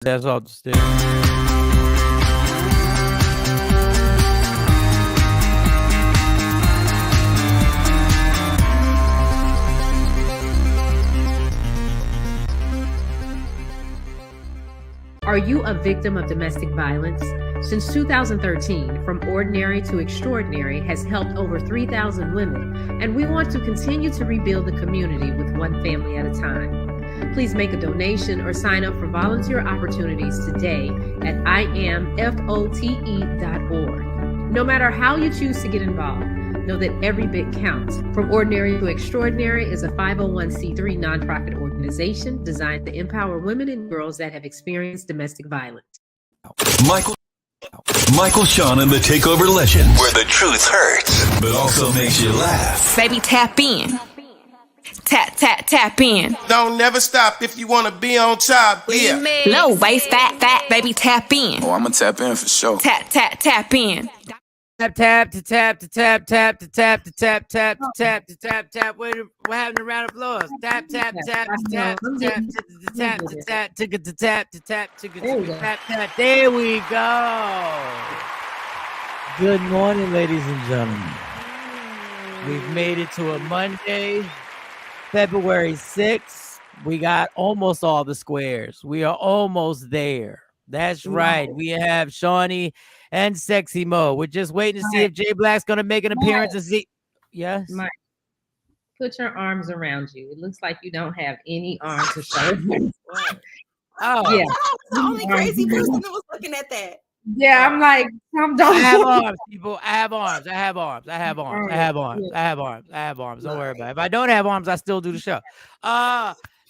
That's off the stage. Are you a victim of domestic violence? Since 2013, From Ordinary to Extraordinary has helped over 3,000 women, and we want to continue to rebuild the community with one family at a time. Please make a donation or sign up for volunteer opportunities today at imfote.org. No matter how you choose to get involved, know that every bit counts. From Ordinary to Extraordinary is a 501c3 nonprofit organization designed to empower women and girls that have experienced domestic violence. Michael, Shawn, and the Takeover Legends, where the truth hurts, but also makes you laugh. Baby, tap in. Tap in. Don't never stop if you want to be on top. Yeah. Low waist, fat, baby, tap in. Oh, I'm gonna tap in for sure. Tap in. Tap. We're having a round of applause. Tap. There we go. Good morning, ladies and gentlemen. We've made it to a Monday, February 6th. We got almost all the squares. We are almost there. That's right. We have Shawnee and Sexy Mo. We're just waiting to see if Jay Black's going to make an appearance and see. Yes. Mike, put your arms around you. It looks like you don't have any arms to show. Oh, yeah. The only crazy person that was looking at that. Yeah, I'm like, I have arms, people. I have arms. Don't worry about it. If I don't have arms, I still do the show.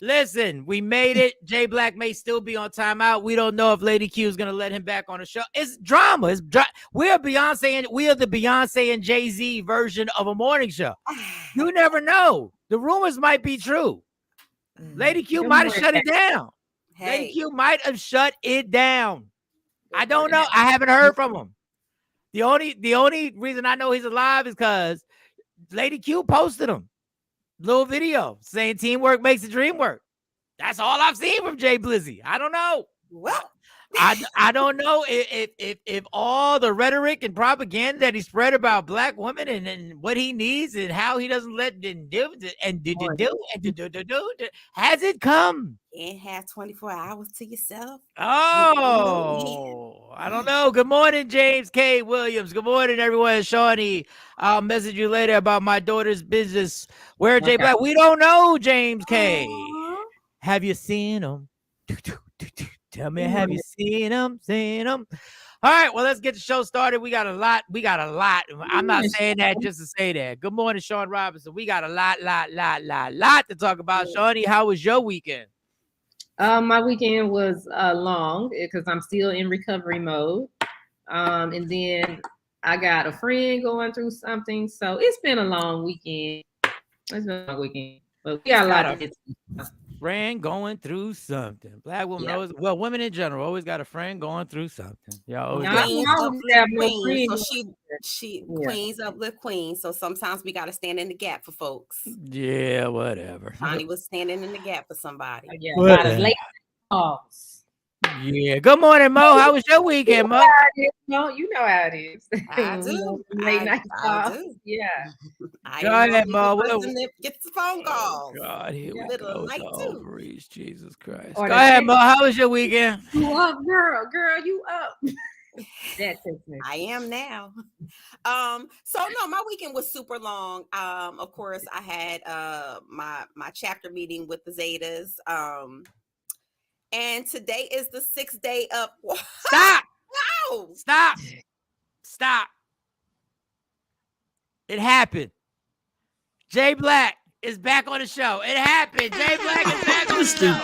Listen, we made it. Jay Black may still be on timeout. We don't know if Lady Q is going to let him back on the show. It's drama. We are the Beyonce and Jay-Z version of a morning show. You never know. The rumors might be true. Lady Q might have shut it down. Lady Q might have shut it down. I don't know. I haven't heard from him. The only reason I know he's alive is because Lady Q posted him. Little video saying teamwork makes the dream work. That's all I've seen from Jay Blizzy. I don't know. Well, I don't know if all the rhetoric and propaganda that he spread about black women and what he needs and how he doesn't let them do has it come? and have 24 hours to yourself. Oh, I don't know. Good morning, James K. Williams. Good morning, everyone. Shawnee, I'll message you later about my daughter's business. Where Jay Black? We don't know, James K. Have you seen him? Tell me, have you seen him? All right, well, let's get the show started. We got a lot. I'm not saying that just to say that. Good morning, Shawn Robinson. We got a lot to talk about. Shawnee, how was your weekend? My weekend was long because I'm still in recovery mode. And then I got a friend going through something. So it's been a long weekend. But we got a lot of it. Friend going through something. Black women always, well, women in general always got a friend going through something. Y'all always She queens uplift queens. So sometimes we got to stand in the gap for folks. Yeah, whatever. Bonnie was standing in the gap for somebody. Yeah. Good morning, Mo. How was your weekend, Mo? You know how it is. I do. Late night calls. do. Yeah. Go ahead, Mo. Get the phone calls. God, here we go. Jesus Christ. Go ahead, Mo. How was your weekend? You up, girl, you up. I am now. So no, my weekend was super long. Of course, I had my chapter meeting with the Zetas. And today is the 6th day of Stop. Wow. Stop. It happened. Jay Black is back on the show. It happened. Jay Black is back on the show.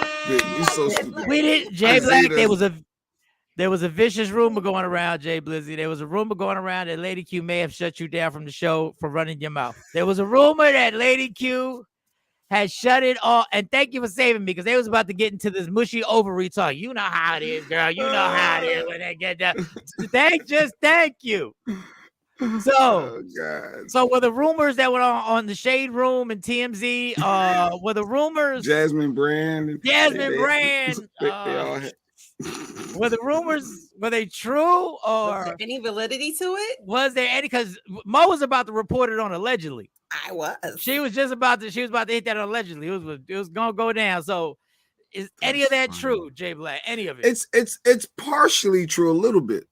You're so stupid. We didn't. Jay Black. There was a vicious rumor going around, Jay Blizzy. There was a rumor going around that Lady Q may have shut you down from the show for running your mouth. There was a rumor that Lady Q has shut it off. And thank you for saving me, because they was about to get into this mushy ovary talk. You know how it is, girl. You know how it is when they get done. Thank you. So, so were the rumors that were on the Shade Room and TMZ? Were the rumors? Jasmine Brand. They all had. Were the rumors, were they true, Was there or any validity to it? was there any? Because Mo was about to report it on allegedly. I was. She was about to hit that on allegedly. It was gonna go down. So is any of that true, Jay Black? Any of it? It's partially true, a little bit.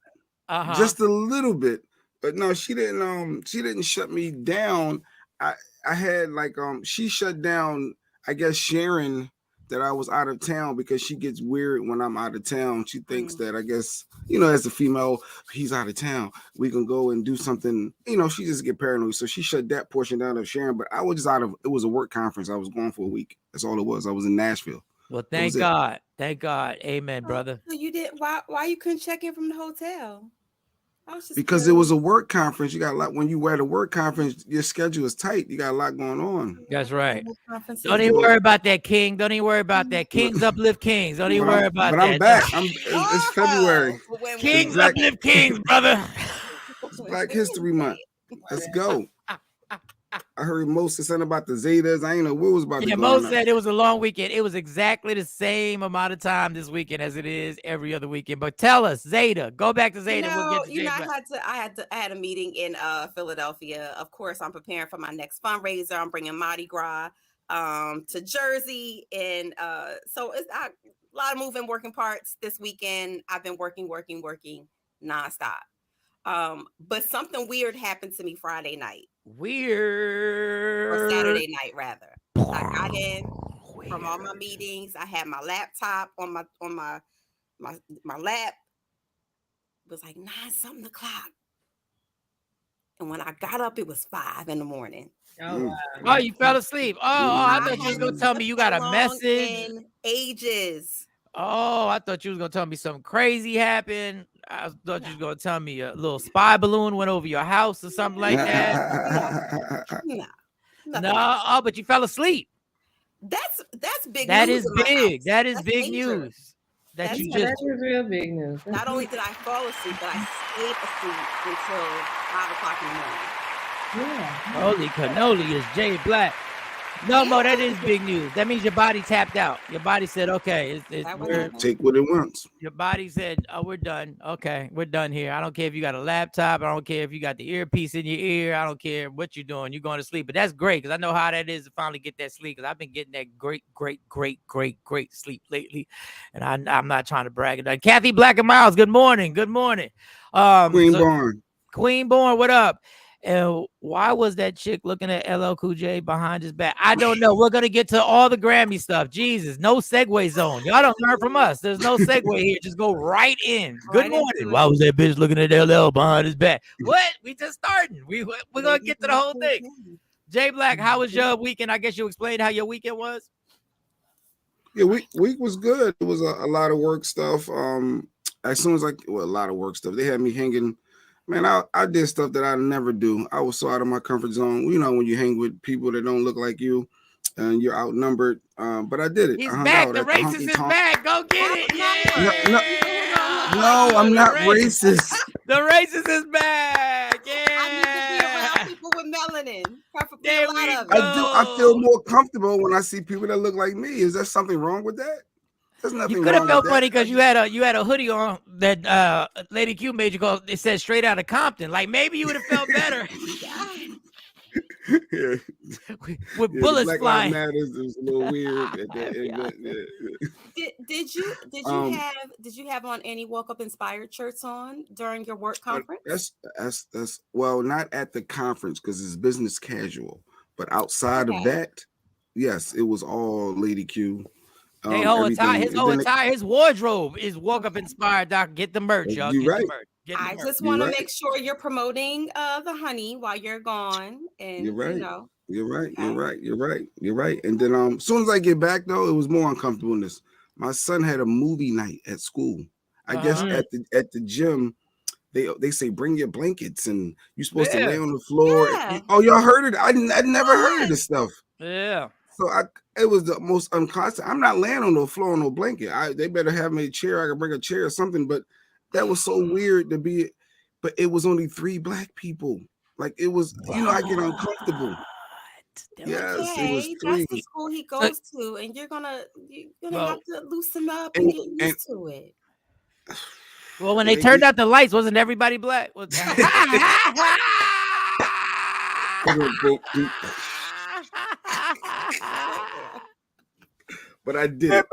Uh-huh. Just a little bit. But no, she didn't shut me down. I had like she shut down, I guess, Sharon, that I was out of town, because she gets weird when I'm out of town. She thinks that, I guess, as a female, he's out of town, we can go and do something. She just get paranoid. So she shut that portion down of Sharon. But I was just it was a work conference. I was going for a week. That's all it was. I was in Nashville. Well, thank God. Thank God. Amen, brother. So you didn't. Why you couldn't check in from the hotel? Because it was a work conference. You got a lot. When you wear the work conference, your schedule is tight. You got a lot going on. That's right. Don't even worry about that, King. Don't even worry about that. Kings uplift kings. Don't even worry about that. But I'm back. It's February. Kings uplift kings, brother. It's Black History Month. Let's go. I heard Mo said something about the Zetas. I ain't know what was about. Yeah, Mo said it was a long weekend. It was exactly the same amount of time this weekend as it is every other weekend. But tell us, Zeta. Go back to Zeta. We'll get to I had a meeting in Philadelphia. Of course, I'm preparing for my next fundraiser. I'm bringing Mardi Gras to Jersey, and so it's a lot of moving, working parts this weekend. I've been working nonstop. But something weird happened to me Friday night. Or Saturday night, rather. I got in from all my meetings. I had my laptop on my lap. It was like 9-something o'clock. And when I got up, it was 5 a.m. Oh, wow. Oh, you fell asleep. I thought you was gonna tell me you got a message. In ages. Oh, I thought you was gonna tell me something crazy happened. I thought you was gonna tell me a little spy balloon went over your house or something like that. No, but you fell asleep. That's big. That news is big. That is big news. That is real big news. Not only did I fall asleep, but I stayed asleep until 5 o'clock in the morning. Yeah. Holy cannoli is Jay Black. No, Mo, that is big news. That means your body tapped out. Your body said, okay, take what it wants. Your body said, oh, we're done. Okay, we're done here. I don't care if you got a laptop. I don't care if you got the earpiece in your ear. I don't care what you're doing. You're going to sleep. But that's great, because I know how that is to finally get that sleep, because I've been getting that great sleep lately. And I'm not trying to brag it. Kathy Black and Miles, good morning. Good morning. Queen Born, what up? And why was that chick looking at LL Cool J behind his back? I don't know. We're going to get to all the Grammy stuff. Jesus, no segue zone. Y'all don't learn from us. There's no segue here. Just go right in. Good morning. Why was that bitch looking at LL behind his back? What? We just starting. We're going to get to the whole thing. Jay Black, how was your weekend? I guess you explained how your weekend was. Yeah, week was good. It was a lot of work stuff. As soon as a lot of work stuff. They had me hanging. Man, I did stuff that I never do. I was so out of my comfort zone. When you hang with people that don't look like you and you're outnumbered. But I did it. He's back. The racist is back. Go get it. Yeah. No, I'm not racist. The racist is back. Yeah. I need to be around people with melanin. Preferably a lot of it. I feel more comfortable when I see people that look like me. Is there something wrong with that? There's nothing. You could have felt funny because you had a hoodie on that Lady Q made you go. It said straight out of Compton. Like maybe you would have felt better. Yeah. With bullets flying. Matters is a little weird. Did you have on any Woke Up Inspired shirts on during your work conference? That's well, not at the conference because it's business casual. But outside of that, yes, it was all Lady Q. His attire, his wardrobe is Woke Up Inspired. Doc, get the merch, y'all. You're right. I just want to make sure you're promoting the honey while you're gone. And you're right. You're right. And then as soon as I get back though, it was more uncomfortableness. My son had a movie night at school. I guess at the gym, they say bring your blankets and you're supposed to lay on the floor. Yeah. Oh, y'all heard it? I never heard of this stuff. Yeah. So it was the most unconscious. I'm not laying on the floor on no blanket. They better have me a chair. I could bring a chair or something. But that was so weird to be. But it was only 3 black people. Like it was, I get uncomfortable. Yes, it was 3. That's the school he goes to, and you're gonna have to loosen up and get used to it. Well, when they turned out the lights, wasn't everybody black? But I did it.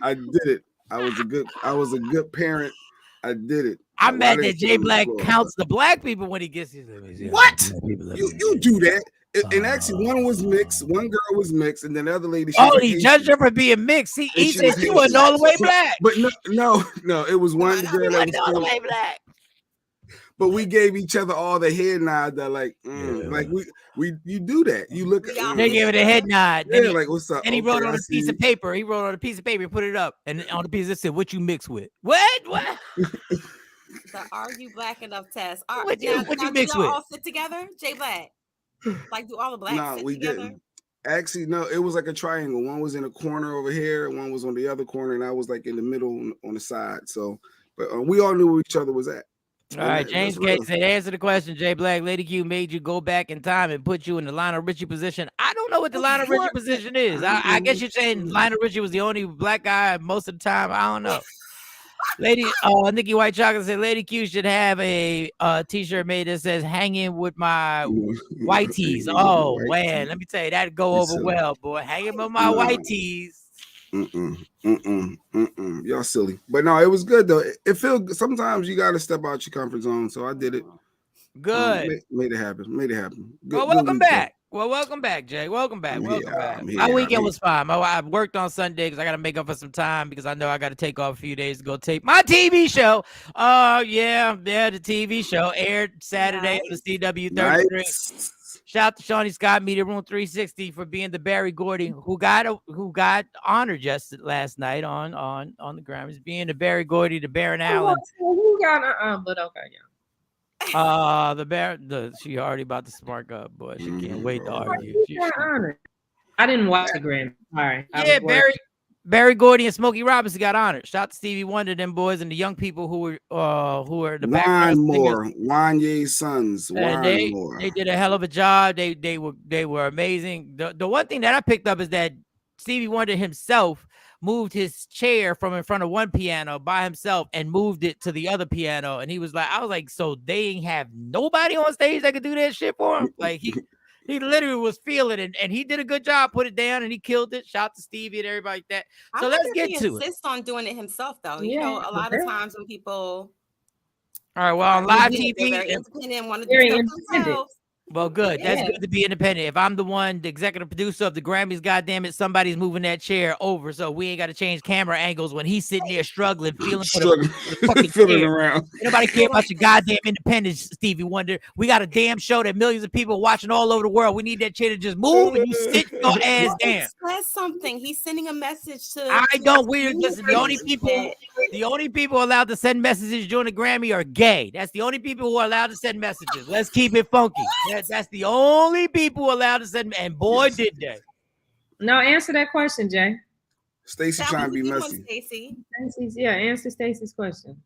I did it. I was a good parent. I did it. I'm mad that Jay Black counts the black people when he gets his. What? You do that. And actually, one was mixed. One girl was mixed, and then the other lady. He judged her for being mixed. He said she wasn't all the way black. But no. It was one girl that was all the way black. But we gave each other all the head nod that like you do that. You look at they gave it a head nod. Yeah, like what's up? And he wrote on a piece of paper. He put it up, and on the piece it said, "What you mix with?" What? The Are You Black Enough test. What you mix with? All sit together, Jay Black. Like, do all the blacks sit together? Didn't. Actually, no. It was like a triangle. One was in a corner over here, one was on the other corner, and I was like in the middle on the side. So, but we all knew where each other was at. All right, James Gates said, answer the question, Jay Black. Lady Q made you go back in time and put you in the Lionel Richie position. I don't know what the Lionel Richie position is. I guess you're saying Lionel Richie was the only black guy most of the time. I don't know. Lady Nikki White Chocolate said Lady Q should have a t-shirt made that says hanging with my white tees. Oh man, let me tell you, that'd go over well, boy. Hanging with my white tees. Y'all silly. But no, it was good though. It feels sometimes you gotta step out your comfort zone. So I did it. Good. Made it happen. Good, well, welcome back. Well, welcome back, Jay. Welcome back. My weekend was fine. I worked on Sunday because I got to make up for some time because I know I got to take off a few days to go tape my TV show. The TV show aired Saturday on the CW 33. Nice. Shout out to Shawnee Scott, Media Room 360 for being the Barry Gordy who got honored just last night on the Grammys, being the Barry Gordy, the Baron Allen. Who got but okay, yeah. She already about to spark up, boy. She can't wait to argue. I didn't watch the Grammy. All right. Yeah, Barry Gordy and Smokey Robinson got honored. Shout out to Stevie Wonder, them boys, and the young people who were the background singers. Wanye's sons. They did a hell of a job. They were amazing. The one thing that I picked up is that Stevie Wonder himself moved his chair from in front of one piano by himself and moved it to the other piano. And he was like, I was like, so they ain't have nobody on stage that could do that shit for him? Like he literally was feeling it, and he did a good job, put it down, and he killed it. Shout to Stevie and everybody like that. So let's get to it. He insists on doing it himself, though. You know, a lot of times when people... All right, well, on live TV... They're independent, want to do stuff themselves. Well, good. That's good to be independent. If I'm the executive producer of the Grammys, goddamn it, somebody's moving that chair over, so we ain't got to change camera angles when he's sitting there struggling, feeling for the fucking chair. Around. Nobody care about your goddamn independence, Stevie Wonder. We got a damn show that millions of people watching all over the world. We need that chair to just move and you sit your ass down. Express something. He's sending a message to. I don't. Listen. The only people allowed to send messages during the Grammy are gay. That's the only people who are allowed to send messages. Let's keep it funky. That's the only people allowed to send, and boy, did they. No, answer that question, Jay. Stacey trying to be messy. Answer Stacey's question.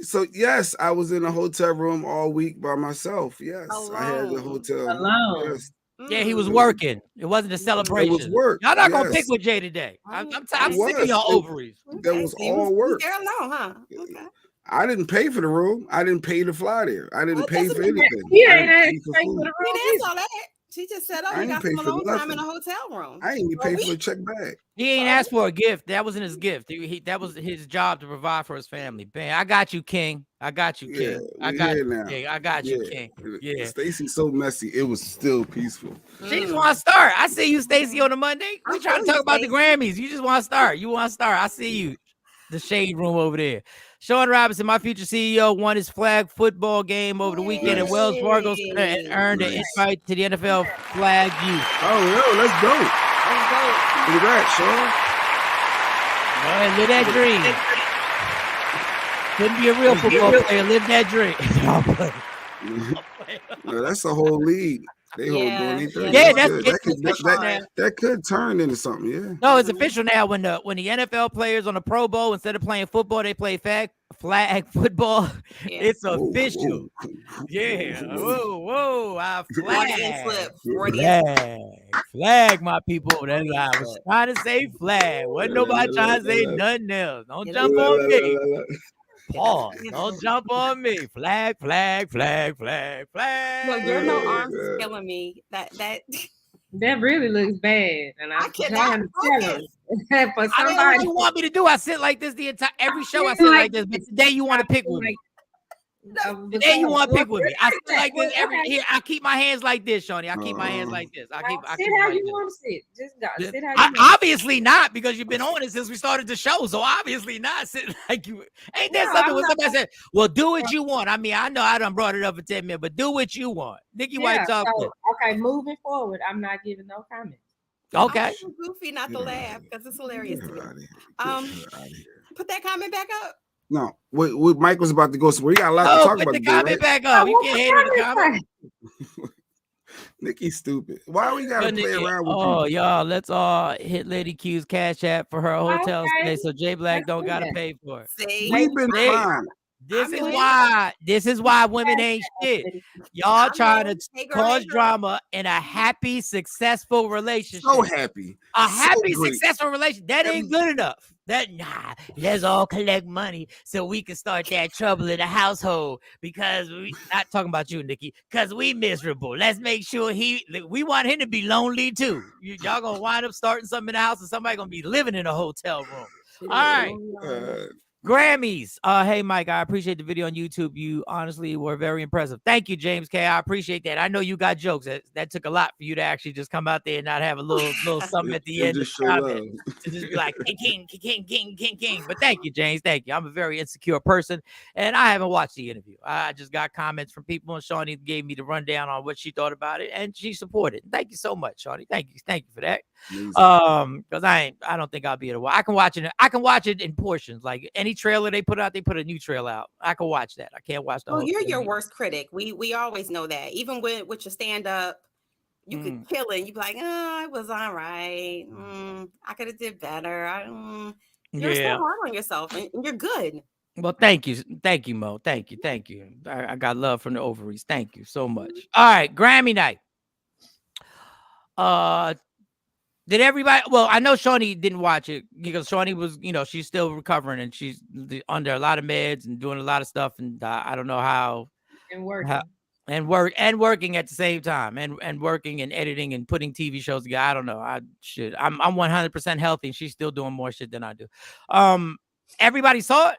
So yes, I was in a hotel room all week by myself. Yes, I had the hotel alone. Yes. Yeah, he was working. It wasn't a celebration. It was work. Y'all not gonna pick with Jay today. I'm sick of y'all ovaries. That was all work. There alone, huh? Okay. I didn't pay for the room. I didn't pay to fly there. I didn't pay for anything. He ain't pay for the room. All that. She just said, "Oh, you got some alone time in a hotel room." I ain't even pay for a check bag. He ain't asked for a gift. That wasn't his gift. That was his job to provide for his family. Man, I got you, King. I got you, King. I got you, King. I got you, King. Yeah. Stacey's so messy. It was still peaceful. She just want to start. I see you, Stacey, on a Monday. We trying to talk about the Grammys. You just want to start. You want to start. I see you. The shade room over there. Shawn Robinson, my future CEO, won his flag football game over the weekend at Wells Fargo Center and earned an invite to the NFL Flag Youth. Oh, no, let's go. Congrats, Shawn. Go ahead, live that dream. Couldn't be a real football player. Live that dream. No, that's a whole league. They hold on their 30. Yeah, That's good. it's official now. That could turn into something. Yeah. No, it's official now. When the NFL players on the Pro Bowl, instead of playing football, they play flag football. Yeah. It's official. Whoa. Yeah. Whoa. Flag, my people. That's what I was trying to say. Flag. Wasn't nobody trying to say nothing else. Don't jump on me. Pause. Don't jump on me. Flag. Well, your no arms is killing me. That really looks bad, and I'm trying to tell you. For somebody, I don't know what you want me to do. I sit like this every show. I sit like this, but today you want to pick with me. Today you want to pick with me. I sit like this here. I keep my hands like this, Shawnee. I keep my hands like this. I keep sit how you want to sit. Just go. Sit how you want. Obviously not, because you've been on it since we started the show. So obviously not sitting like you. Ain't that something when somebody said, "Well, do what you want"? I mean, I know I done brought it up for 10 minutes, but do what you want. Nikki White talk. Okay, moving forward, I'm not giving no comments. Okay. I'm goofy not to laugh because it's hilarious to me. Put that comment back up. No, Mike was about to go somewhere. We got a lot to talk about. Put the comment back up. You can't hate the comment. Nikki's stupid. Why we gotta play around with people? Y'all, let's all hit Lady Q's cash app for her hotel stay, so Jay Black don't gotta pay for it. We've been fine. This is why women ain't shit. Y'all trying to cause drama in a happy, successful relationship. So happy. Successful relationship. That ain't good enough. Let's all collect money so we can start that trouble in the household, because we not talking about you, Nikki, because we miserable. Let's make sure we want him to be lonely too. Y'all gonna wind up starting something in the house and somebody gonna be living in a hotel room. All right. Grammys. Hey Mike, I appreciate the video on YouTube. You honestly were very impressive. Thank you, James K. I appreciate that. I know you got jokes. That took a lot for you to actually just come out there and not have a little something at the end to just be like king. But thank you, James. Thank you. I'm a very insecure person, and I haven't watched the interview. I just got comments from people, and Shawnee gave me the rundown on what she thought about it, and she supported. Thank you so much, Shawnee. Thank you for that. Because I don't think I'll be able to watch. I can watch it in portions. Like any trailer they put out, they put a new trailer out. I can watch that. I can't watch the whole you're thing. your worst critic. We always know that. Even with your stand-up, you could kill it. You be like, it was all right. I could have did better. You're so hard on yourself, and you're good. Well, thank you, Mo. Thank you. I got love from the ovaries. Thank you so much. All right, Grammy night. Did everybody? Well, I know Shawnee didn't watch it because Shawnee was, she's still recovering and she's under a lot of meds and doing a lot of stuff, and I don't know how. And working. Working at the same time, and working and editing and putting TV shows together. I don't know. I'm 100% healthy, and she's still doing more shit than I do. Everybody saw it.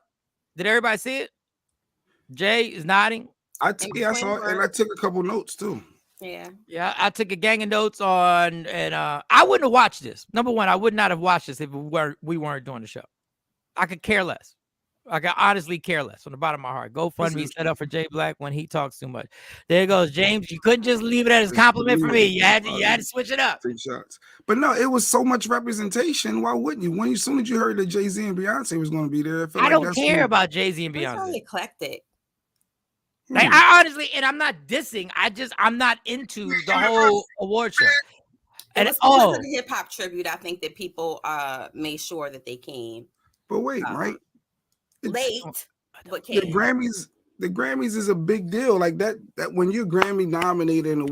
Did everybody see it? Jay is nodding. I saw it, and I took a couple notes too. Yeah. I took a gang of notes on, and I wouldn't have watched this. Number one, I would not have watched this if we weren't doing the show. I could care less. I could honestly care less from the bottom of my heart. GoFundMe set up for Jay Black when he talks too much. There goes James. You couldn't just leave it as a compliment for me. You had to switch it up. 3 shots. But no, it was so much representation. Why wouldn't you? As soon as you heard that Jay-Z and Beyonce was going to be there, I don't care about Jay-Z and Beyonce. It's only eclectic. Like, I honestly, and I'm not dissing. I'm not into the whole award show. And the hip hop tribute, I think that people made sure that they came. But wait, right? Late, but came. The Grammys is a big deal. Like that when you're Grammy nominated and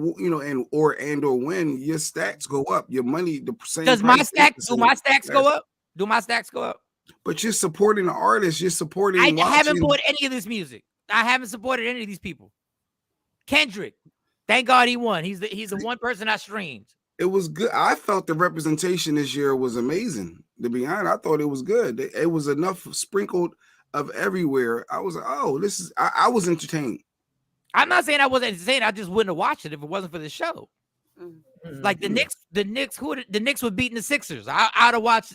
or win, your stats go up. Your money, the same. Do my stacks go up? Do my stacks go up? But you're supporting the artist. You're supporting. I haven't bought any of this music. I haven't supported any of these people. Kendrick, thank God he won. He's the one person I streamed. It was good. I felt the representation this year was amazing. To be honest, I thought it was good. It was enough sprinkled of everywhere. I was like, oh, this is. I was entertained. I'm not saying I wasn't entertained. I just wouldn't have watched it if it wasn't for the show. Mm-hmm. Like the Knicks, the Knicks were beating the Sixers. I'd have watched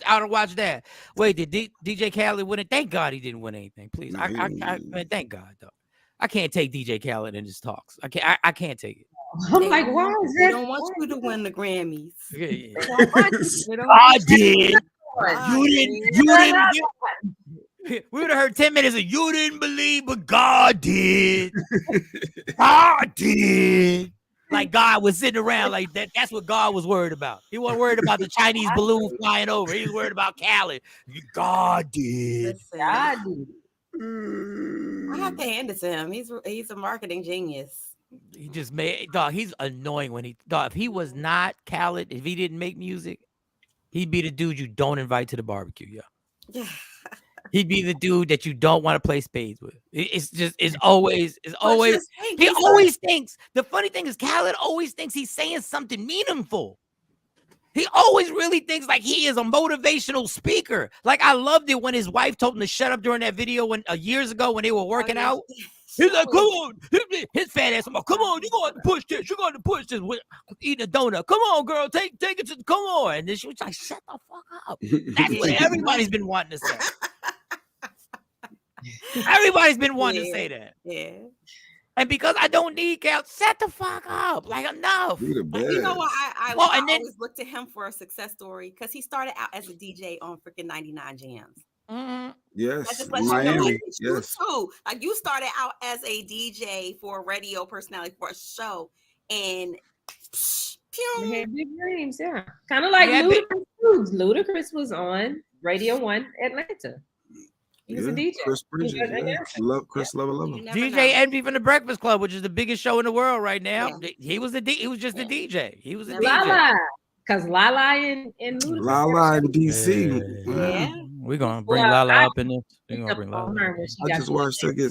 that. Wait, did DJ Khaled win it? Thank God he didn't win anything. Please, man, thank God though. I can't take DJ Khaled in his talks. I can't take it. I'm like, why is that? They don't want you to win the Grammys. Yeah. I did. You didn't. We would have heard 10 minutes of "You didn't believe, but God did." God did. like God was sitting around like that. That's what God was worried about. He wasn't worried about the Chinese balloon flying over. He was worried about Khaled. God did. Listen, God did. I have to hand it to him. He's a marketing genius. He just made dog. He's annoying when if he was not Khaled, if he didn't make music, he'd be the dude you don't invite to the barbecue, Yeah. He'd be the dude that you don't want to play spades with. It's always. He always thinks. The funny thing is, Khaled always thinks he's saying something meaningful. He always really thinks like he is a motivational speaker. Like I loved it when his wife told him to shut up during that video years ago when they were working out. He's like, come on, his fat ass. Come on, you're going to push this. You're going to push this. Eating a donut. Come on, girl, take it to. Come on. And then she was like, shut the fuck up. That's what everybody's been wanting to say. Everybody's been wanting to say that. Yeah. And because I don't need Cal, shut the fuck up. Like enough. You know what? I always look to him for a success story because he started out as a DJ on freaking 99 Jams. Mm-hmm. Yes, Miami. Yes. Like you started out as a DJ for a radio personality for a show, and he had big dreams. Yeah, kind of like Ludacris. Ludacris was on Radio 1 Atlanta. He was a DJ. Chris Bridges, love Chris, love. DJ Envy from the Breakfast Club, which is the biggest show in the world right now. Yeah. He was just a DJ. He was a DJ. Because Lala and Ludacris. Lala in DC. Yeah. We're gonna bring Lala up in this. We're gonna bring Lala. I just watched her get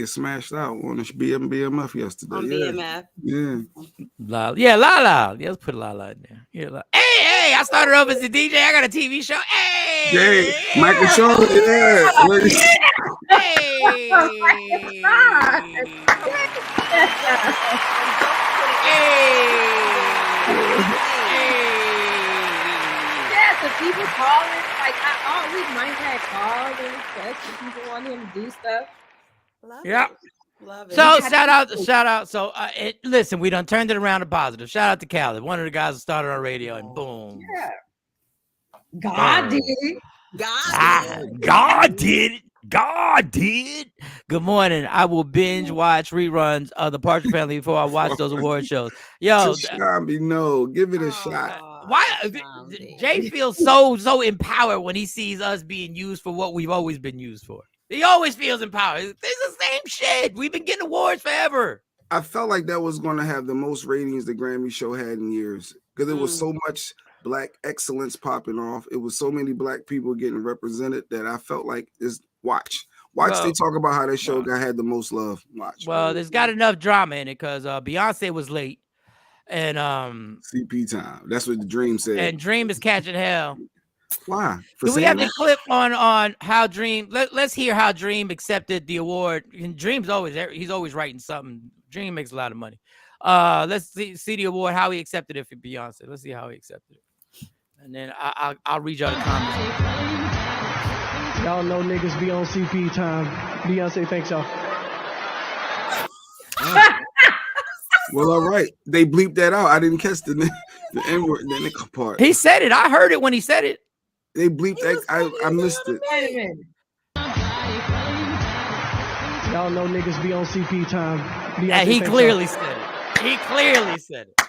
smashed out on BMF yesterday. On BMF. Yeah. Lala. Yeah, let's put Lala in there. Yeah, hey, I started off as a DJ. I got a TV show. Hey, Michael Shawn. Yeah. Hey. The people calling, like I always might have calls and requests. People want him to do stuff. Love it. So shout out. So listen, we done turned it around to positive. Shout out to Khaled, one of the guys who started on radio, and boom. Yeah. God did it. God did it. God did. Good morning. I will binge watch reruns of the Partridge Family before I watch those award shows. Yo, give it a shot. Why Jay feels so empowered when he sees us being used for what we've always been used for. He always feels empowered. It's the same shit. We've been getting awards forever. I felt like that was going to have the most ratings the Grammy show had in years because there was so much Black excellence popping off. It was so many Black people getting represented that I felt like watch. They talk about how that show had the most love. Watch. Well, there's got enough drama in it because Beyonce was late. And CP time. That's what the Dream said. And Dream is catching hell. Why? Do we have the clip on how Dream? Let's hear how Dream accepted the award. And Dream's he's always writing something. Dream makes a lot of money. Let's see the award, how he accepted it for Beyonce. Let's see how he accepted it. And then I'll read y'all the comments. Y'all know niggas be on CP time. Beyonce thanks y'all. Well, all right. They bleeped that out. I didn't catch the N-word, the nickel part. He said it. I heard it when he said it. They bleeped that. I missed it. Y'all know niggas be on CP time. Yeah, he clearly said it. He clearly said it.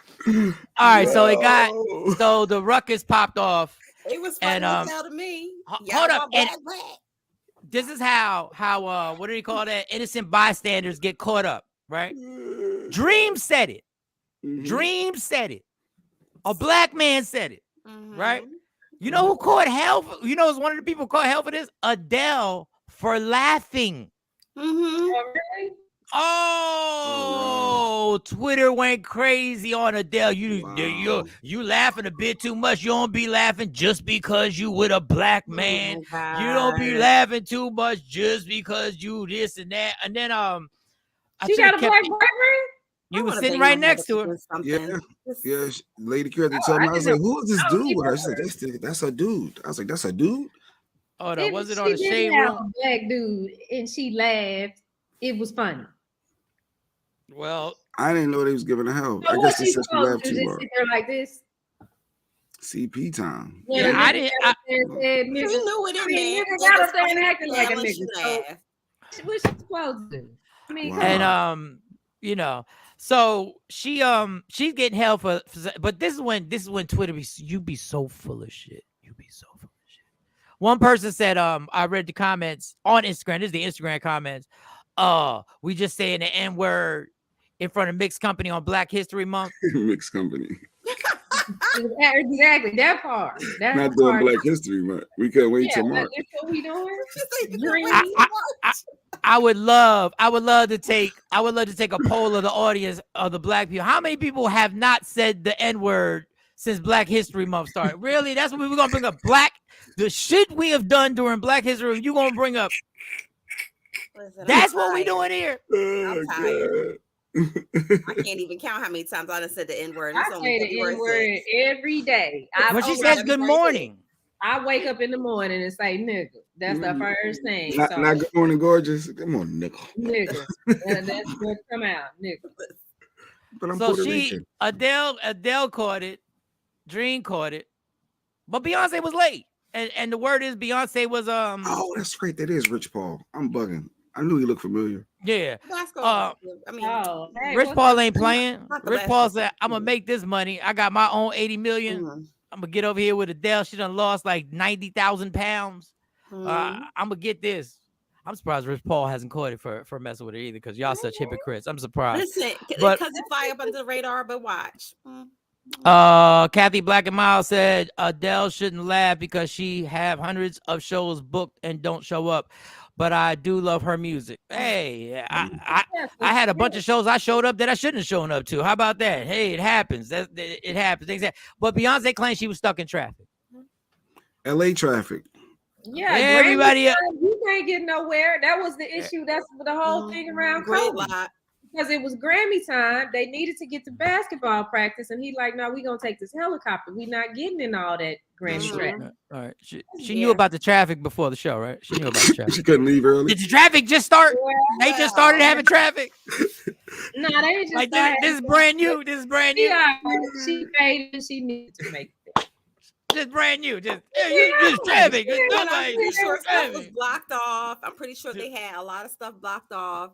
All right, so the ruckus popped off. It was funny to me. Hold up. And this is how what do you call that? Innocent bystanders get caught up, right? Dream said it. Mm-hmm. Dream said it. A Black man said it, right? You know who caught hell? You know, it's one of the people caught hell for this? Adele for laughing. Oh, Twitter went crazy on Adele. You laughing a bit too much. You don't be laughing just because you with a Black man. You don't be laughing too much just because you this and that. And then she got a Black boyfriend? You were sitting right next to her. Yeah. Lady Q had to tell me. I was like, who is this dude with her? She said, that's a dude. I was like, that's a dude? Oh, no, was it on the shade room? A Black dude, and she laughed. It was funny. Well, I didn't know they was giving her help. I guess they said she laughed too hard. Sit there like this. CP time. Yeah, I didn't. He knew it in there. Got up there and acting like a nigga. What she supposed to do? I mean, and you know, So she's getting hell but this is when Twitter you be so full of shit. You be so full of shit. One person said, I read the comments on Instagram. This is the Instagram comments. We just saying the N-word in front of Mixed Company on Black History Month. Mixed Company. Exactly that part. Not doing Black History Month. We can't wait till March. That's what we doing. I would love to take a poll of the audience of the black people. How many people have not said the N-word since Black History Month started? Really? That's what we're gonna bring up. The shit we have done during Black History. You gonna bring up? That's what we doing here. I'm tired. I can't even count how many times I done said the N-word. I say the N-word every day. When she says good morning, I wake up in the morning and say nigga. That's the first thing. Not good morning, gorgeous. Good morning, nigga. Nigga. That's what come out, nigga. But I'm so Adele caught it, Dream caught it, but Beyonce was late. And the word is Beyonce was Oh, that's right. That is Rich Paul. I'm bugging. I knew he looked familiar. Yeah. Hey, Rich Paul ain't playing. Rich Paul said, I'm gonna make this money. I got my own 80 million. I'm gonna get over here with Adele. She done lost like 90,000 pounds. I'm gonna get this. I'm surprised Rich Paul hasn't caught it for messing with her either, because y'all such hypocrites. I'm surprised. Listen, because it fly up under the radar, but watch. Kathy Black and Miles said Adele shouldn't laugh because she have hundreds of shows booked and don't show up. But I do love her music. Hey, I had a bunch of shows I showed up that I shouldn't have shown up to. How about that? Hey, it happens. It happens. Exactly. But Beyonce claims she was stuck in traffic. LA traffic. Yeah, everybody. You can't get nowhere. That was the issue. That's the whole thing around COVID. Because it was Grammy time, they needed to get to basketball practice, and he like, no, we gonna take this helicopter. We not getting in all that Grammy traffic. All right, she knew about the traffic before the show, right? She knew about the traffic. She couldn't leave early. Did the traffic just start? They just started having traffic. No, they just like this is brand new. This is brand new. She made it. She needed to make it. Just brand new. Just traffic. I'm pretty sure stuff was blocked off. I'm pretty sure they had a lot of stuff blocked off.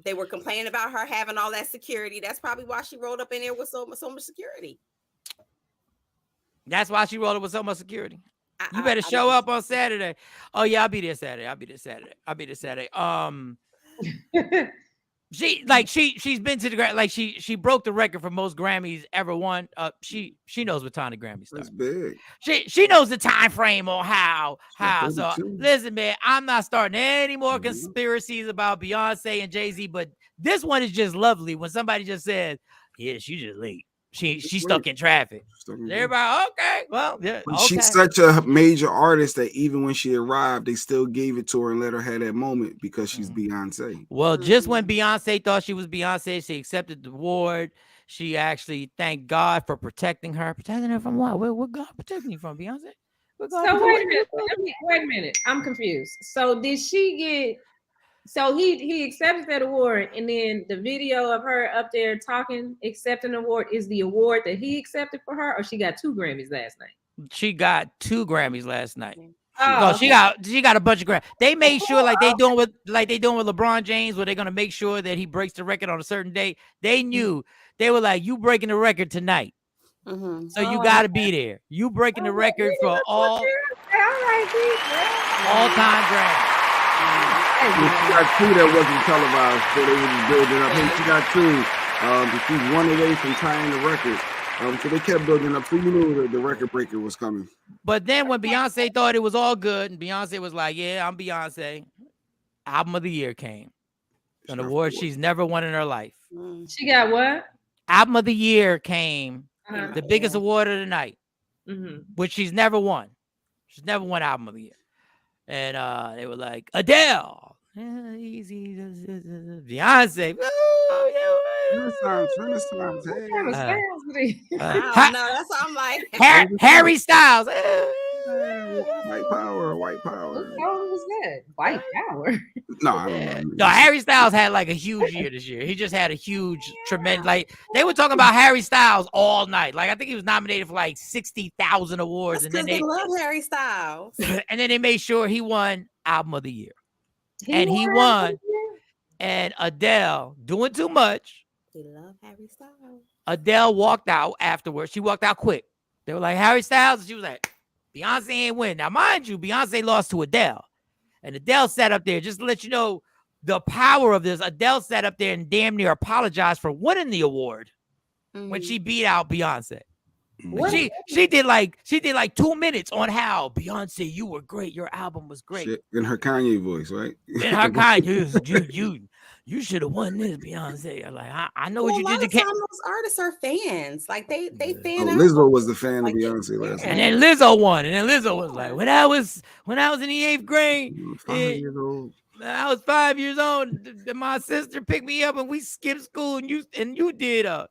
They were complaining about her having all that security. That's probably why she rolled up in there with so much security. That's why she rolled up with so much security. You better show up on Saturday. Oh yeah, I'll be there Saturday. She's been to the Grammy. Like she broke the record for most Grammys ever won. She knows what time the Grammys start. That's big. She knows the time frame on how. So listen, man, I'm not starting any more conspiracies about Beyonce and Jay-Z, but this one is just lovely when somebody just says, "Yeah, she's just late. She's stuck in traffic." Everybody, okay, well, yeah. Okay. She's such a major artist that even when she arrived, they still gave it to her and let her have that moment because she's Beyonce. Well, just when Beyonce thought she was Beyonce, she accepted the award. She actually thanked God for protecting her. Protecting her from what? What God protecting you from, Beyonce? So wait a minute. I'm confused. So did she get? So he accepted that award, and then the video of her up there talking, accepting the award is the award that he accepted for her, or she got 2 Grammys last night? She got 2 Grammys last night. Oh, she got a bunch of Grammys. They made sure, like they doing with LeBron James, where they're gonna make sure that he breaks the record on a certain day. They knew they were like, you breaking the record tonight, so you got to be there. You breaking the record for all time Grammys. She got 2 that wasn't televised, so they were just building up. Hey, she got 2. She's 1 away from tying the record. So they kept building up. So you knew the record breaker was coming. But then when Beyonce thought it was all good, and Beyonce was like, "Yeah, I'm Beyonce," Album of the Year came, an award she's never won in her life. She got what? Album of the Year came, the biggest award of the night, which she's never won. She's never won Album of the Year. And they were like, Adele, easy, Beyonce. Renaissance. Hey. No, that's what I'm like. Harry Styles. White power. What song was that? White power. No, I don't know. No, Harry Styles had like a huge year this year. He just had a huge, tremendous. Like they were talking about Harry Styles all night. Like I think he was nominated for like 60,000 awards, and then they love Harry Styles. And then they made sure he won Album of the Year, he won. And Adele doing too much We love Harry Styles. Adele walked out afterwards. She walked out quick. They were like, Harry Styles. And she was like, Beyonce ain't win. Now, mind you, Beyonce lost to Adele. And Adele sat up there, just to let you know the power of this. Adele sat up there and damn near apologized for winning the award when she beat out Beyonce. She did like 2 minutes on how Beyonce, you were great. Your album was great. Shit, in her Kanye voice, right? In her Kanye, you should have won this, Beyonce. I'm like, I know what you did. A lot of time those artists are fans. Like they fan. Lizzo was the fan of Beyonce last and night. then Lizzo won. And then Lizzo was like, when I was in the 8th grade, 5 years old. I was 5 years old. And my sister picked me up and we skipped school. And you did a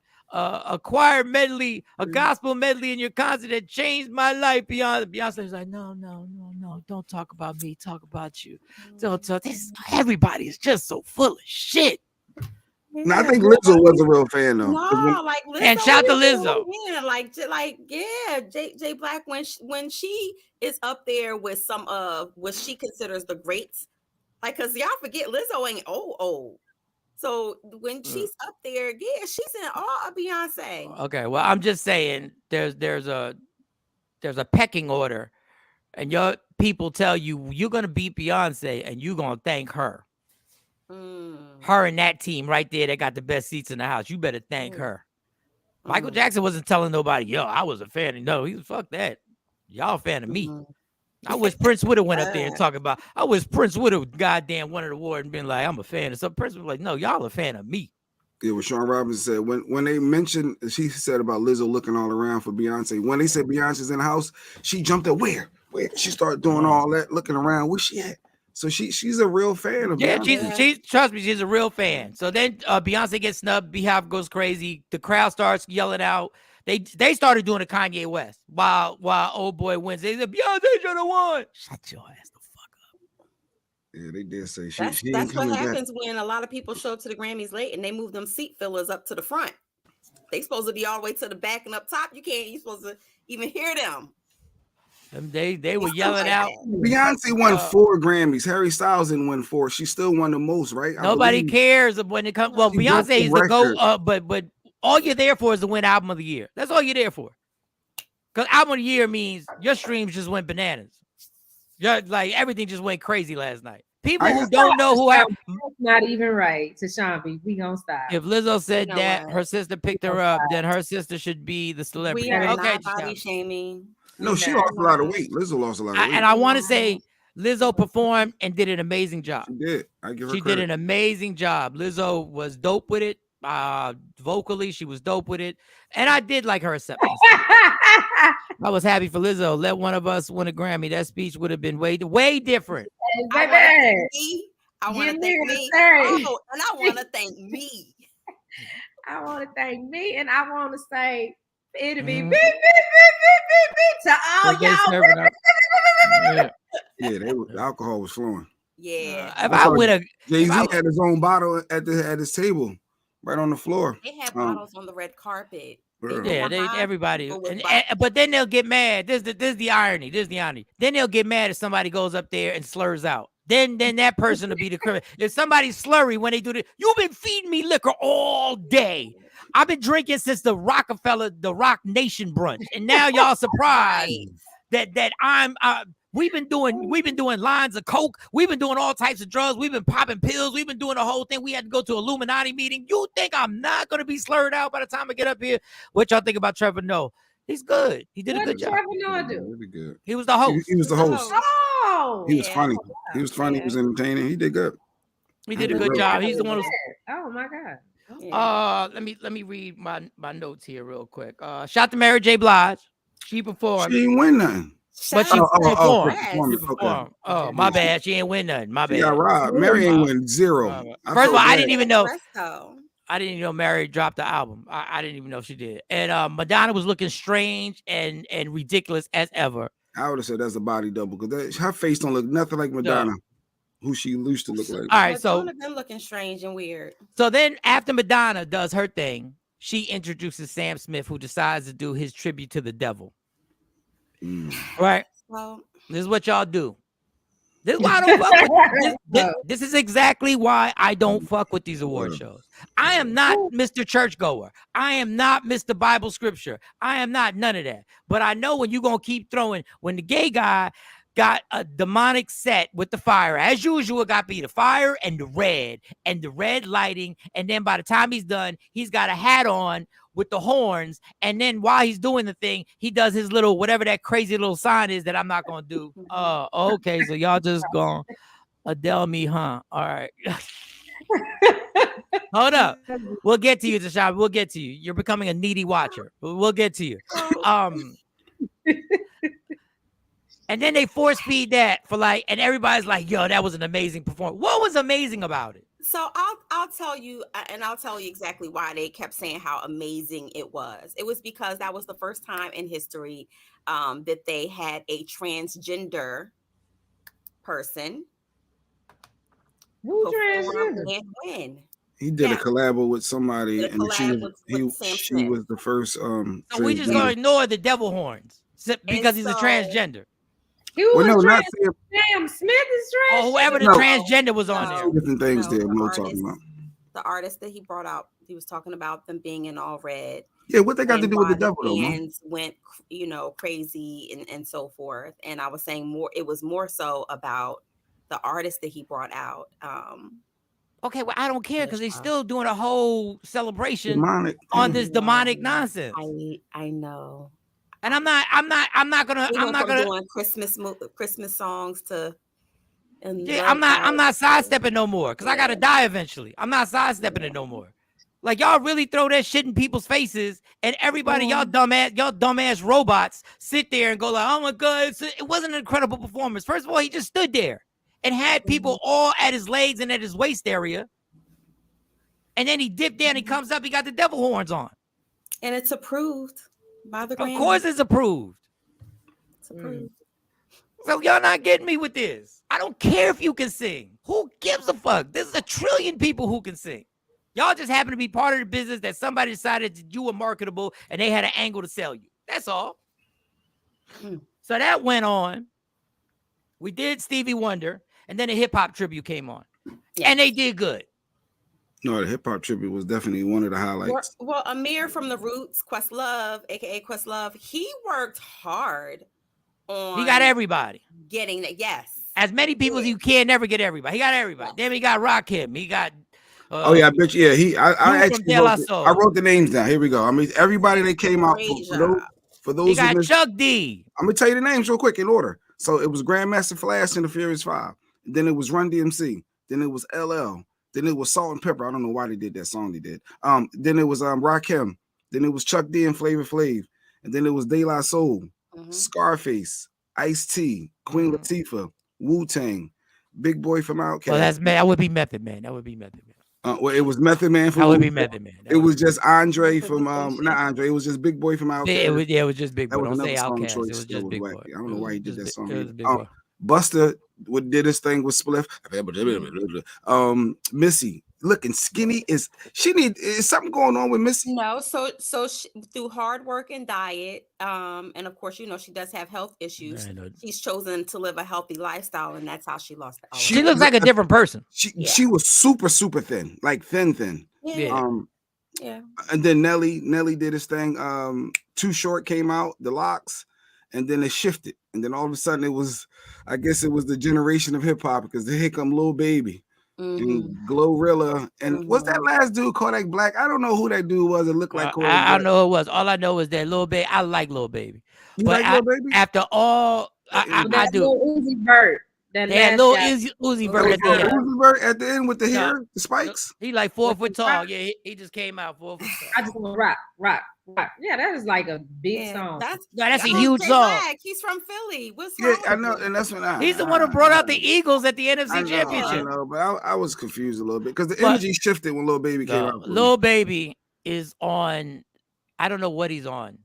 choir medley, a gospel medley in your concert that changed my life. Beyonce was like, no, don't talk about me, talk about you. Don't talk. Everybody is just so full of shit. No, I think Lizzo was a real fan though. No, like Lizzo, and shout to Lizzo. Yeah, J Black when she is up there with some of what she considers the greats, like, cause y'all forget Lizzo ain't old. So when she's up there, yeah, she's in awe of Beyonce. Okay, well, I'm just saying there's a pecking order, and your people tell you you're gonna beat Beyonce and you're gonna thank her. Her and that team right there, they got the best seats in the house. You better thank her. Michael Jackson wasn't telling nobody, yo, I was a fan. No, he was fuck that. Y'all a fan of me. I wish Prince would have went up there and talked about. I wish Prince would have goddamn won an award and been like, I'm a fan. And so Prince was like, no, y'all a fan of me. Yeah, what Shawn Robinson said when they mentioned, she said about Lizzo looking all around for Beyonce. When they said Beyonce's in the house, she jumped up. Where? She started doing all that, looking around. Where's she at? So she's a real fan of Beyonce. She's trust me, she's a real fan. So then Beyonce gets snubbed, Beehive goes crazy. The crowd starts yelling out. They started doing a Kanye West while old boy wins. They said Beyonce should have won. Shut your ass the fuck up. Yeah, they did say that's what happens when a lot of people show up to the Grammys late and they move them seat fillers up to the front. They supposed to be all the way to the back and up top. You supposed to even hear them. They were yelling out. Beyonce won 4 Grammys. Harry Styles didn't win 4. She still won the most, right? Nobody cares when it comes. Well, Beyonce is the GOAT, but all you're there for is to win album of the year. That's all you're there for. Because album of the year means your streams just went bananas. Like everything just went crazy last night. People who don't know who have not even right to Shawn B. We gonna stop. If Lizzo said that her sister picked her up, then her sister should be the celebrity. We are not body shaming. No, she lost a lot of weight. Lizzo lost a lot of weight. And I want to say Lizzo performed and did an amazing job. She did. I give her She credit. did an amazing job. Lizzo was dope with it. Vocally, she was dope with it. And I did like her acceptance. I was happy for Lizzo. Let one of us win a Grammy. That speech would have been way different. I want to thank me. Oh, and I want to thank me. I want to thank me, and I want to say it'll be beep, to all y'all. Yeah, the alcohol was flowing. Yeah. If I would have, Jay-Z had his own bottle at his table, right on the floor. They had bottles on the red carpet. Yeah, everybody. But then they'll get mad. This is the irony. Then they'll get mad if somebody goes up there and slurs out. Then that person will be the criminal. If somebody's slurry when they do this, you've been feeding me liquor all day. I've been drinking since the Rock Nation brunch, and now y'all surprised that I'm. We've been doing lines of coke. We've been doing all types of drugs. We've been popping pills. We've been doing the whole thing. We had to go to Illuminati meeting. You think I'm not going to be slurred out by the time I get up here? What y'all think about Trevor Noah? He's good. He did a good job. Trevor Noah do? Really good. He was the host. He was the host. Oh, he was funny. He was funny. He was entertaining. He did good. He did a good job. He's the one who's. Oh my God. Let me read my notes here real quick. Shout to Mary J. Blige. She performed. She didn't win nothing. But she performed. Okay. Oh, my bad. She ain't win nothing. My bad. Yeah, Rob. Mary ain't win 0. First of all, I didn't even know. I didn't even know Mary dropped the album. I didn't even know she did. And Madonna was looking strange and ridiculous as ever. I would have said that's a body double because her face don't look nothing like Madonna, who she used to look like. All right, so Madonna been looking strange and weird. So then, after Madonna does her thing, she introduces Sam Smith, who decides to do his tribute to the devil. Right. Well, this is what y'all do. This is why I don't fuck with this is exactly why I don't fuck with these award shows. I am not Mr. Churchgoer. I am not Mr. Bible Scripture. I am not none of that. But I know when you're gonna keep throwing, when the gay guy got a demonic set with the fire, as usual, got be the fire and the red lighting, and then by the time he's done, he's got a hat on with the horns, and then while he's doing the thing, he does his little whatever that crazy little sign is that I'm not gonna do. Okay, so y'all just gonna Adele me, huh? All right. Hold up. We'll get to you, Tashawn. We'll get to you. You're becoming a needy watcher. We'll get to you. And then they force feed that for like, and everybody's like, yo, that was an amazing performance. What was amazing about it? So I'll tell you, and I'll tell you exactly why they kept saying how amazing it was. It was because that was the first time in history that they had a transgender person perform and win. He did a collab with somebody, and she was the first. So we just gonna ignore the devil horns because he's a transgender. He was not Sam Smith is trans. Or whoever the transgender was on there. Different things there. We're talking about the artist that he brought out. He was talking about them being in all red. Yeah, what they got to do with the devil? The fans went, crazy and so forth. And I was saying more. It was more so about the artist that he brought out. Okay, well, I don't care because they're still doing a whole celebration on this demonic nonsense. I know. And I'm not gonna doing Christmas songs to. Yeah, I'm not sidestepping no more because I gotta die eventually. I'm not sidestepping it no more. Like y'all really throw that shit in people's faces, and everybody, y'all dumbass robots sit there and go like, "Oh my god, it wasn't an incredible performance." First of all, he just stood there and had people all at his legs and at his waist area, and then he dipped down. He comes up, he got the devil horns on, and it's approved. By the Grammys. Of course it's approved. It's approved. So y'all not getting me with this. I don't care if you can sing. Who gives a fuck? There's a trillion people who can sing. Y'all just happen to be part of the business that somebody decided that you were marketable and they had an angle to sell you. That's all. So that went on. We did Stevie Wonder, and then a hip-hop tribute came on. Yes. And they did good. No, the hip hop tribute was definitely one of the highlights. Well, Amir from the Roots, Questlove, aka Questlove, he worked hard on. He got everybody getting that. Yes, as many people as you can, never get everybody. He got everybody. Then he got Rakim. He got. Oh yeah, I bet you. Yeah, I actually wrote the names down. Here we go. I mean, everybody that came out for those. He got Chuck D. I'm gonna tell you the names real quick in order. So it was Grandmaster Flash and the Furious Five. Then it was Run DMC. Then it was LL. Then it was Salt and Pepper. I don't know why they did that song they did. Then it was Rakim. Then it was Chuck D and Flavor Flav. And then it was De La Soul, Scarface, Ice-T, Queen Latifah, Wu-Tang, Big Boy from Outkast. Well, that would be Method Man. Well, it was Method Man. That would be Method Man. It was just Andre from not Andre. It was just Big Boy from Outkast. It was just Big Boy. Don't say Outkast. It was just Big Boy. I don't know why he did that song. Buster did his thing with Spliff. Missy looking skinny. Is something going on with Missy? No, so she, through hard work and diet, and of course, she does have health issues. She's chosen to live a healthy lifestyle, and that's how she lost it. She looks like a different person. She was super thin, like thin. Yeah. And then Nelly did his thing. Too Short came out, the Locks. And then it shifted. And then all of a sudden I guess it was the generation of hip hop because here come Lil Baby and Glorilla. And what's that last dude, Kodak Black? I don't know who that dude was. It looked like Kodak Black. I don't know who it was. All I know is that Lil Baby, I like Lil Baby. You like Lil Baby? After all, I do. Lil Uzi Vert. Yeah, Lil Uzi Vert at the end. Uzi Vert at the end with the hair, the spikes. He like 4 foot tall. Yeah, he just came out 4 foot tall. I just want rock. Yeah, that is like a big song. That's a huge song. He's from Philly. What's wrong? Yeah, I know, and that's when he's the one who brought out the Eagles at the NFC Championship. I know, but I was confused a little bit because the energy shifted when Lil Baby came out. Lil Baby is on. I don't know what he's on,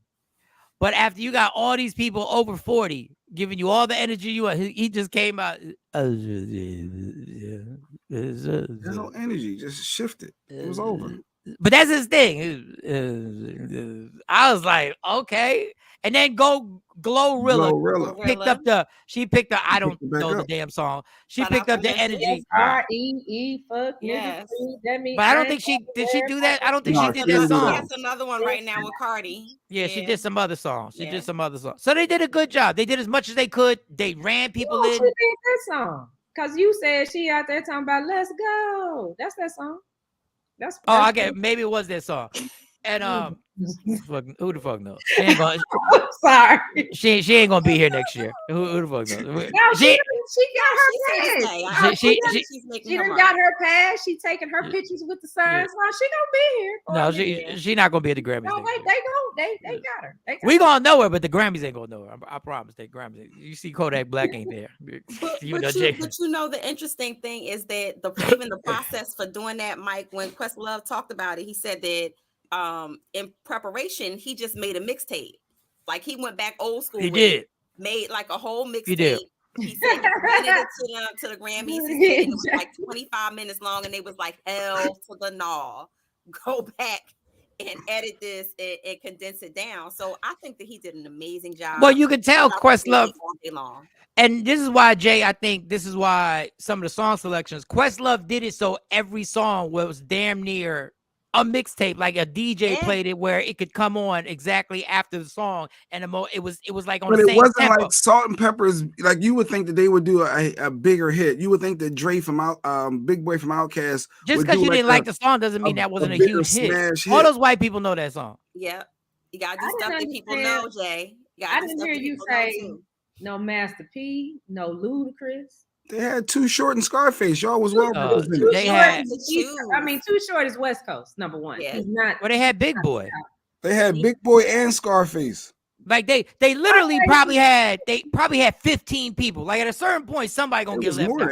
but after you got all these people over 40 giving you all the energy you want, he just came out. There's no energy, just shifted. It was over. But that's his thing. I was like, okay. And then Glorilla picked up the. She picked up. I don't know the damn song. She picked up the energy. R-E-E, fuck, yes. That means but I don't think did she do that? I don't think she did that song. She has another one right now with Cardi. Yeah, she did some other songs. She did some other songs. So they did a good job. They did as much as they could. They ran people in. She did that song. Because you said she out there talking about let's go. That's that song. That's I get maybe it was that song. And who the fuck knows? She ain't gonna, sorry. She ain't gonna be here next year. Who the fuck knows? No, she got her pass. She done got her pass. She taking her pictures with the signs. No, she gonna be here. No, she not gonna be at the Grammys. No, they got her. We gonna know her, but the Grammys ain't gonna know her. I promise. They Grammys. You see, Kodak Black ain't there. But you know, the interesting thing is that even the process for doing that, Mike, when Questlove talked about it, he said that in preparation, he just made a mixtape. Like he went back old school. He did. Made like a whole mixtape. He did. He said he presented it to the Grammys. He said it was like 25 minutes long, and they was like, L to the gnaw. Go back and edit this and condense it down. So I think that he did an amazing job. Well, you can tell Questlove. And this is why, Jay, I think this is why some of the song selections, Questlove did it so every song was damn near a mixtape, like a DJ played it where it could come on exactly after the song, and it was like on the same tempo. But it wasn't like Salt and Peppers. Like you would think that they would do a bigger hit. You would think that Dre from Big Boy from Outkast. Just because you didn't like the song doesn't mean that wasn't a huge hit. All those white people know that song. Yep, you gotta do stuff that people know, Jay. I didn't hear you say no Master P, no Ludacris. They had Too Short and Scarface. Y'all was well represented. Too Short is West Coast, number one. Yeah. He's not. Well, they had Big Boy. They had Big Boy and Scarface. Like they literally probably had 15 people. Like at a certain point, somebody gonna get left out.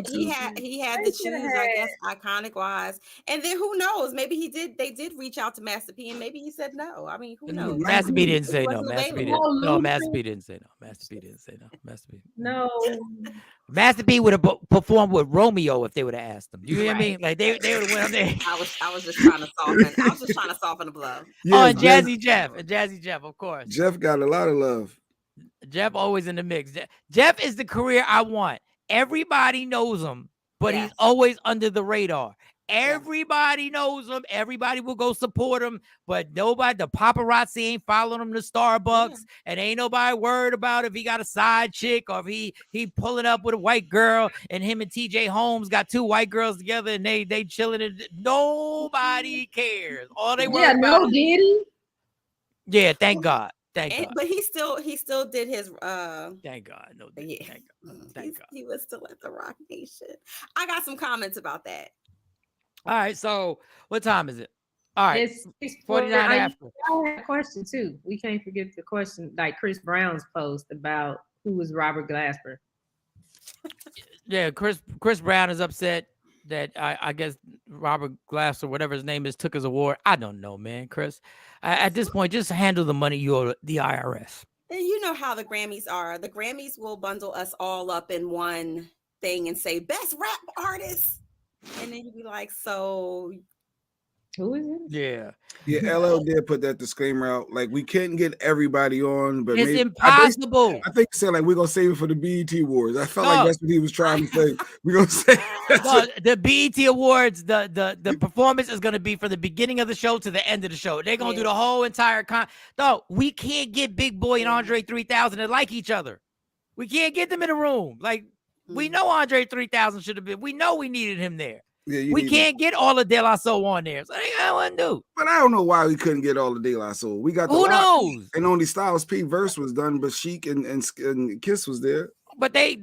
He had to choose, I guess, iconic wise. And then who knows? Maybe they did reach out to Master P, and maybe he said no. I mean, who knows? Master P didn't say no. Master P didn't. No, Master P didn't say no. Master P didn't say no. Master P. No. Master P would have performed with Romeo if they would have asked him. You hear me? Like they would have went up there. I was just trying to soften. I was just trying to soften the blow. Yeah, and Jazzy Jeff, of course. Jeff got a lot of love. Jeff always in the mix. Jeff is the career I want. Everybody knows him, but he's always under the radar. Everybody knows him. Everybody will go support him, but nobody, the paparazzi ain't following him to Starbucks, and ain't nobody worried about if he got a side chick or if he pulling up with a white girl, and him and TJ Holmes got two white girls together and they chilling. Nobody cares. All they worry about. Did he? Yeah, thank God. Thank God. But he still did his thank God. No, thank God. He was still at the Rock Nation. I got some comments about that. All right, so what time is it? All right, it's 49 after. I had a question too. We can't forget the question, like Chris Brown's post about who was Robert Glasper. Yeah, Chris Brown is upset that I guess Robert Glasper, whatever his name is, took his award. I don't know, man, Chris. At this point, just handle the money you owe the IRS. And you know how the Grammys are. The Grammys will bundle us all up in one thing and say best rap artist. And then you'd be like, so who is it? Yeah, LL did put that disclaimer out. Like, we couldn't get everybody on, but it's impossible. I think he said, like, we're gonna save it for the BET Awards. I felt like that's what he was trying to say. We're gonna say the BET Awards, the performance is gonna be from the beginning of the show to the end of the show. They're gonna do the whole entire No, we can't get Big Boy and Andre 3000 to like each other. We can't get them in a room. Like, we know Andre 3000 should have been. We know we needed him there. Yeah, we can't get all of De La Soul on there. So I got one do. But I don't know why we couldn't get all of De La Soul. We got who knows? And only Styles P verse was done, but Sheik and Kiss was there. But they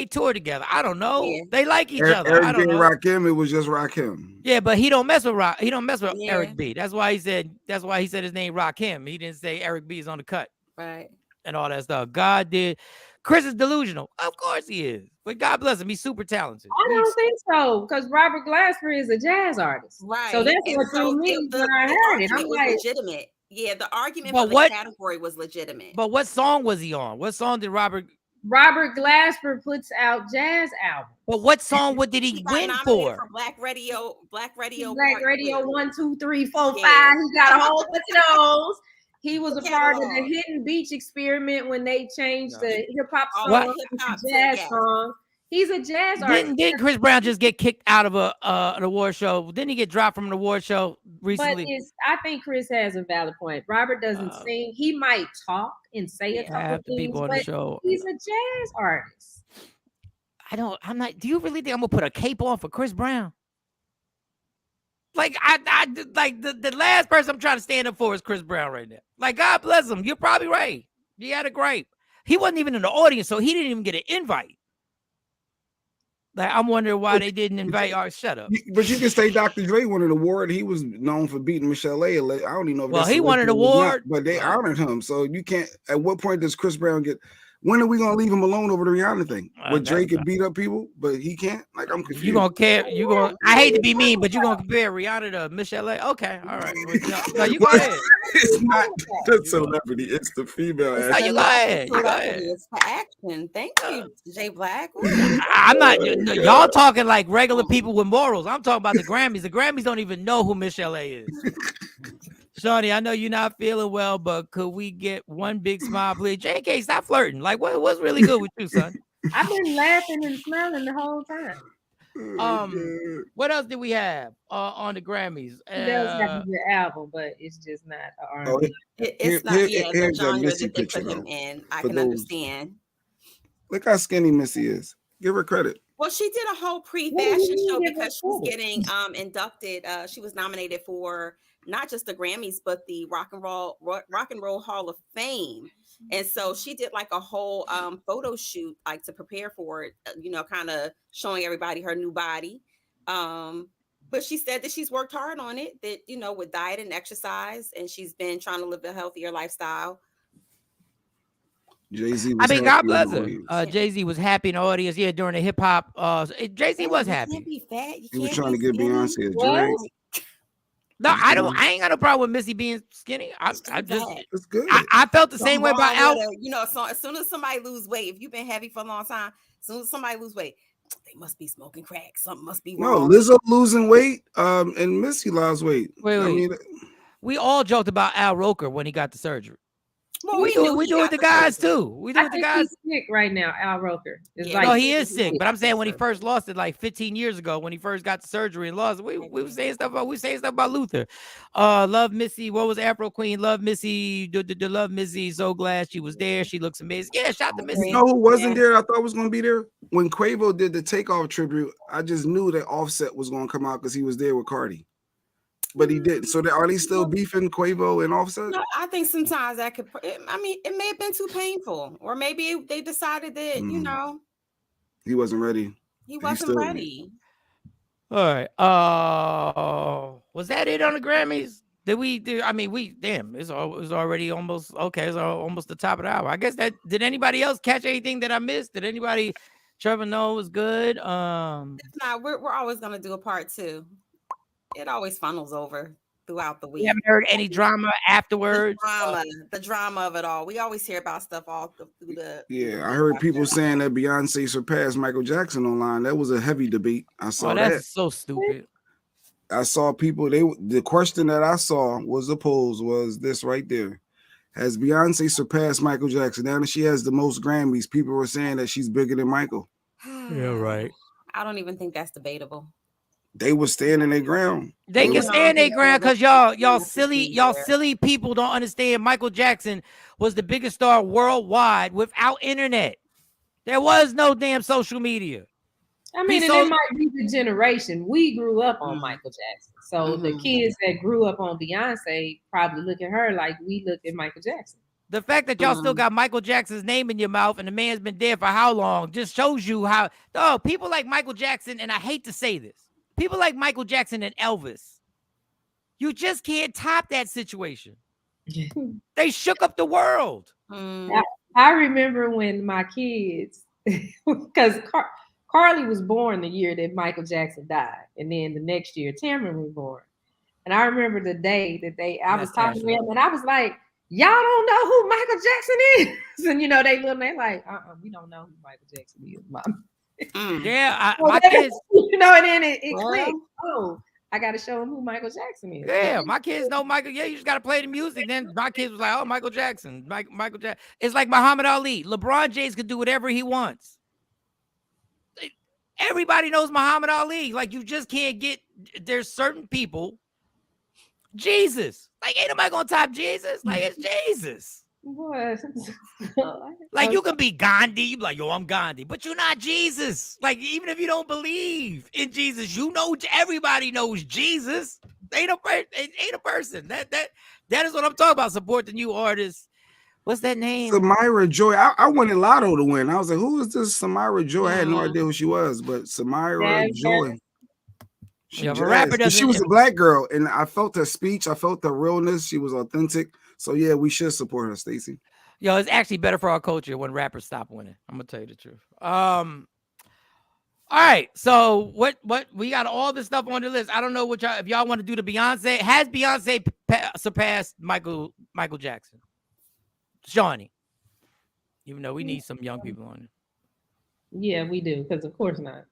toured together. I don't know. Yeah. They like each other. Eric I don't B know. Rakim, it was just Rakim. Yeah, but he don't mess with Rock. He don't mess with Eric B. That's why he said his name Rakim. He didn't say Eric B is on the cut. Right. And all that stuff. God did. Chris is delusional. Of course he is. But God bless him. He's super talented. I don't think so, because Robert Glasper is a jazz artist. Right. So that's what threw me when I heard it. I'm like, legitimate. Yeah, the argument for the category was legitimate. But what song was he on? What song did Robert Robert Glasper puts out jazz album. But what song did he win for? Black Radio Black Part Radio 2. 1, 2, 3, 4, 5. Yeah. He got a whole bunch of those. He was a part of the Hidden Beach experiment when they changed the hip hop song to jazz song. He's a jazz artist. Didn't Chris Brown just get kicked out of an award show? Didn't he get dropped from an award show recently? But I think Chris has a valid point. Robert doesn't sing. He might talk and say a couple of things, people on but the show. He's a jazz artist. I'm not. Do you really think I'm gonna put a cape on for Chris Brown? Like like the last person I'm trying to stand up for is Chris Brown right now. Like, God bless him. You're probably right. You had a gripe. He wasn't even in the audience, so he didn't even get an invite. Like, I'm wondering why they didn't invite. Shut up. But you can say Dr. Dre won an award. He was known for beating Michelle A. I don't even know if well, he won an award, but they honored him. So you can't. At what point does Chris Brown get? When are we gonna leave him alone over the Rihanna thing? Where Dre could beat up people, but he can't. Like, I'm confused. You gonna care? You gonna? I hate to be mean, but you gonna compare Rihanna to Michelle A? Okay, all right. No, you go ahead. It's not the celebrity; it's the female. No, you go ahead. You go ahead. It's for action. Thank you, Jay Black. I'm not. Y'all talking like regular people with morals. I'm talking about the Grammys. The Grammys don't even know who Michelle A is. Shawnee, I know you're not feeling well, but could we get one big smile, please? JK, stop flirting. Like, what's really good with you, son? I've been laughing and smiling the whole time. What else did we have on the Grammys? That was your album, but it's just not an R&B. It's not the genre that they put him in. I can understand. Look how skinny Missy is. Give her credit. Well, she did a whole pre-fashion show because she's getting inducted. She was nominated for not just the Grammys, but the Rock and Roll Hall of Fame. And so she did like a whole photo shoot, like to prepare for it, kind of showing everybody her new body. But she said that she's worked hard on it, that, with diet and exercise, and she's been trying to live a healthier lifestyle. Jay-Z God bless her. Jay-Z was happy in the audience. Yeah, during the hip hop. Jay-Z was happy. You can't be fat. He was trying to get Beyonce a drink. No, I ain't got no problem with Missy being skinny. It's good. I felt the same way about Al. So as soon as somebody lose weight, if you've been heavy for a long time, as soon as somebody lose weight, they must be smoking crack. Something must be wrong. No, Lizzo losing weight, and Missy lost weight. Wait. We all joked about Al Roker when he got the surgery. Well, we do it with the guys too. We do it with the guys. He's sick right now. Al Roker is no, he is sick. But I'm saying when he first lost it, like 15 years ago, when he first got the surgery and lost it, we were saying stuff about Luther. Love Missy. What was Afro Queen? Love Missy. Love Missy. So glad she was there. She looks amazing. Yeah, shout to Missy. You know who wasn't there? I thought was gonna be there when Quavo did the Takeoff tribute. I just knew that Offset was gonna come out because he was there with Cardi. But he didn't. So are they still beefing Quavo and Offset? No, I think sometimes that could. It may have been too painful, or maybe they decided that he wasn't ready. He wasn't ready. All right. Was that it on the Grammys? Did we do? I mean, it was already almost okay. It's almost the top of the hour. I guess that. Did anybody else catch anything that I missed? Did anybody? Trevor Noah was good. If not, we're always gonna do a part 2. It always funnels over throughout the week. You haven't heard any drama afterwards? The drama of it all. We always hear about stuff all through the. Yeah, I heard people saying that Beyonce surpassed Michael Jackson online. That was a heavy debate. I saw that. That's so stupid. I saw people. The question that I saw was the polls was this right there: has Beyonce surpassed Michael Jackson? Now that she has the most Grammys, people were saying that she's bigger than Michael. Yeah, right. I don't even think that's debatable. They were standing their ground. They can stand their ground because y'all silly people don't understand. Michael Jackson was the biggest star worldwide without internet. There was no damn social media. I mean, and it might be the generation. We grew up on Michael Jackson. So the kids that grew up on Beyonce probably look at her like we look at Michael Jackson. The fact that y'all still got Michael Jackson's name in your mouth and the man's been dead for how long just shows you how people like Michael Jackson, and I hate to say this, people like Michael Jackson and Elvis, you just can't top that situation. They shook up the world. I remember when my kids, because Carly was born the year that Michael Jackson died. And then the next year, Tamron was born. And I remember the day that I was talking to them, and I was like, y'all don't know who Michael Jackson is. And you know, they like, we don't know who Michael Jackson is, Mom. Yeah, my kids, you know, and then it clicked. Oh, I gotta show them who Michael Jackson is. yeah, my kids know Michael. Yeah, you just gotta play the music. Then my kids was like, oh, Michael Jackson, Michael Jackson. It's like Muhammad Ali. LeBron James could do whatever he wants. Everybody knows Muhammad Ali. Like, you just can't get, there's certain people. Jesus, like, ain't nobody gonna top Jesus. Like, it's Jesus. What? Like, you can be Gandhi, you be like, yo, I'm Gandhi, but you're not Jesus. Like, even if you don't believe in Jesus, you know, everybody knows Jesus. Ain't a person. That is what I'm talking about. Support the new artists. What's that name? Samira Joy. I wanted Lotto to win. I was like, who is this Samira Joy? I had no idea who she was, but Samira Joy. She was a black girl, and I felt her speech. I felt her realness. She was authentic. So yeah, we should support her, Stacey. Yo, it's actually better for our culture when rappers stop winning. I'm gonna tell you the truth. All right. So what we got all this stuff on the list. I don't know what y'all, if y'all want to do the Beyonce. Has Beyonce surpassed Michael Jackson? Shawnee. Even though we need some young people on it. Yeah, we do, because of course not.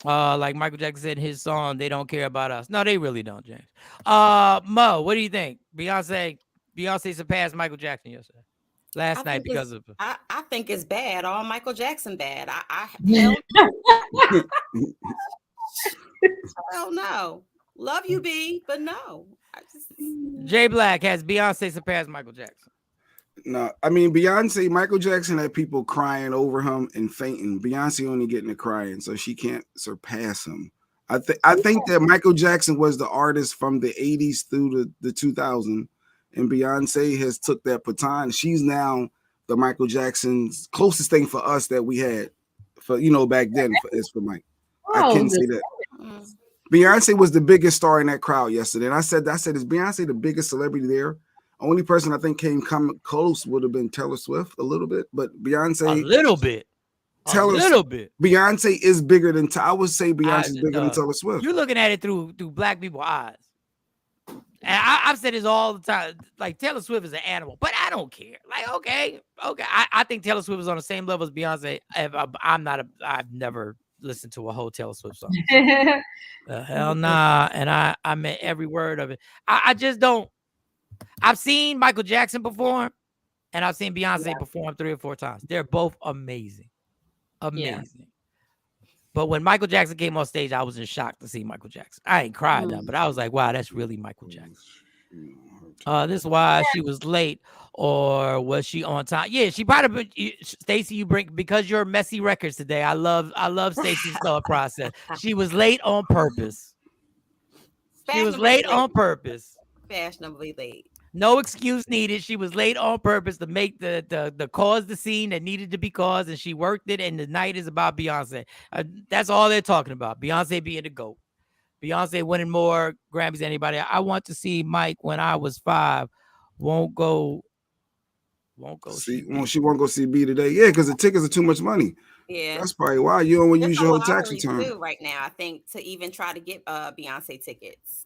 Like Michael Jackson said in his song, they don't care about us. No, they really don't, James. Mo, what do you think? Beyonce surpassed Michael Jackson yesterday. Last night because of I think it's bad. All Michael Jackson bad. I hell no. Love you, B, but no. J Black, has Beyonce surpassed Michael Jackson? No, I mean Michael Jackson had people crying over him and fainting. Beyonce only getting to crying, so she can't surpass him. I think that Michael Jackson was the artist from the 80s through the 2000s, and Beyonce has took that baton. She's now the Michael Jackson's closest thing for us that we had for, you know, back then for Mike. I can say that. Beyonce was the biggest star in that crowd yesterday, and I said, is Beyonce the biggest celebrity there? Only person I think came close would have been Taylor Swift a little bit, but Beyonce a little bit. Beyonce is bigger than I would say Beyonce is bigger than Taylor Swift. You're looking at it through black people's eyes. And I've said this all the time. Like, Taylor Swift is an animal, but I don't care. Like, okay. I think Taylor Swift is on the same level as Beyonce. I've never listened to a whole Taylor Swift song. Hell nah. And I meant every word of it. I just don't. I've seen Michael Jackson perform, and I've seen Beyonce perform 3 or 4 times. They're both amazing. Yeah. But when Michael Jackson came on stage, I was in shock to see Michael Jackson. I ain't cried now, but I was like, wow, that's really Michael Jackson. This is why she was late, or was she on time? Yeah, she probably, Stacey, you bring, because you're messy records today. I love Stacey's thought process. She was late on purpose. She was late on purpose. Fashionably late. No excuse needed. She was late on purpose to make the cause the scene that needed to be caused, and she worked it. And the night is about Beyonce. That's all they're talking about. Beyonce being the GOAT. Beyonce winning more Grammys than anybody. I want to see Mike when I was 5. Won't go. See, she won't go see B today. Yeah, because the tickets are too much money. Yeah, that's probably why you don't want to use your own tax return right now. I think to even try to get Beyonce tickets.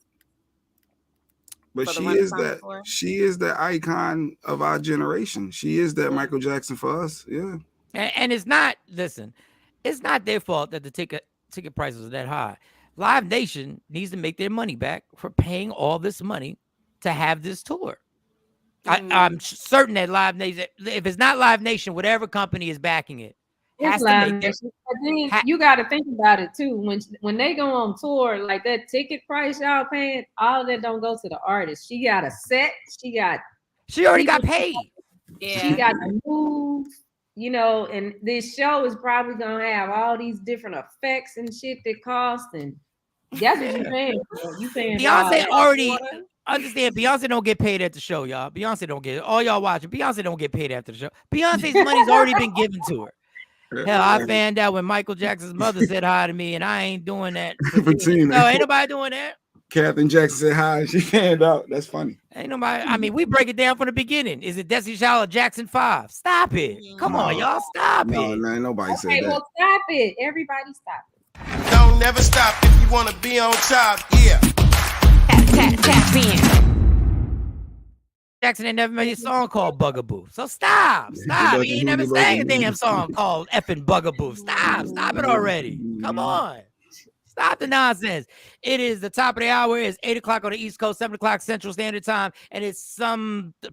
But she is the icon of our generation. She is that Michael Jackson for us. Yeah. And it's not, listen, it's not their fault that the ticket prices are that high. Live Nation needs to make their money back for paying all this money to have this tour. I'm certain that Live Nation, if it's not Live Nation, whatever company is backing it, has to make their, you got to think about it too. When they go on tour, like that ticket price y'all paying, all of that don't go to the artist. She got a set. She already got paid. Yeah. She got to move, you know, and this show is probably gonna have all these different effects and shit that cost, and that's what you're paying for. You paying Beyonce already. Understand, Beyonce don't get paid at the show, y'all. Beyonce don't get, all y'all watching, Beyonce don't get paid after the show. Beyonce's money's already been given to her. Hell, I found out when Michael Jackson's mother said hi to me, and I ain't doing that. No, ain't nobody doing that. Catherine Jackson said hi, and she fanned out. That's funny. Ain't nobody. I mean, we break it down from the beginning. Is it Destiny Child or Jackson 5? Stop it. Come on, y'all. Stop it. No, nobody said that. Well, stop it. Everybody stop it. Don't never stop if you want to be on top. Yeah. Tap in. Jackson ain't never made a song called Bugaboo. So stop. He ain't never sang a damn song called effing Bugaboo. Stop it already. Come on. Stop the nonsense. It is the top of the hour. It's 8 o'clock on the East Coast, 7 o'clock Central Standard Time, and it's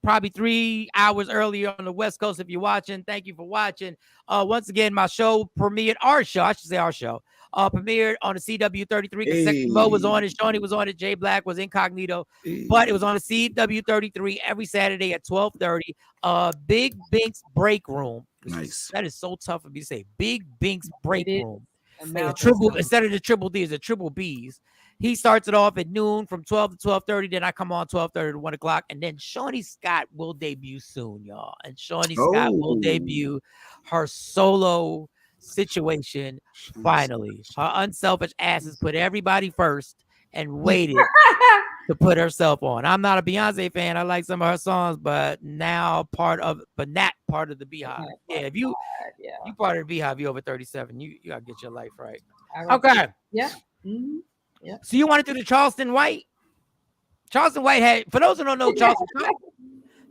probably 3 hours earlier on the West Coast if you're watching. Thank you for watching. Once again, my show premiered, our show premiered on the CW33 because Sexy Mo was on it, Shawnee was on it, Jay Black was incognito, but it was on the CW33 every Saturday at 12:30. Big Bink's Break Room. Nice. That is so tough for me to say. Big Bink's Break Room. Instead of the triple D's, the triple B's. He starts it off at noon from 12 to 12:30. Then I come on 12:30 to 1 o'clock. And then Shawnee Scott will debut soon, y'all. And Shawnee Scott will debut her solo situation finally. Her unselfish asses put everybody first and waited to put herself on. I'm not a Beyonce fan. I like some of her songs, but not part of the Beehive. Yeah, if you part of the Beehive, you over 37. You gotta get your life right. Okay. Yeah. Mm-hmm. Yeah. So you want to do the Charleston White? Charleston White had, for those who don't know,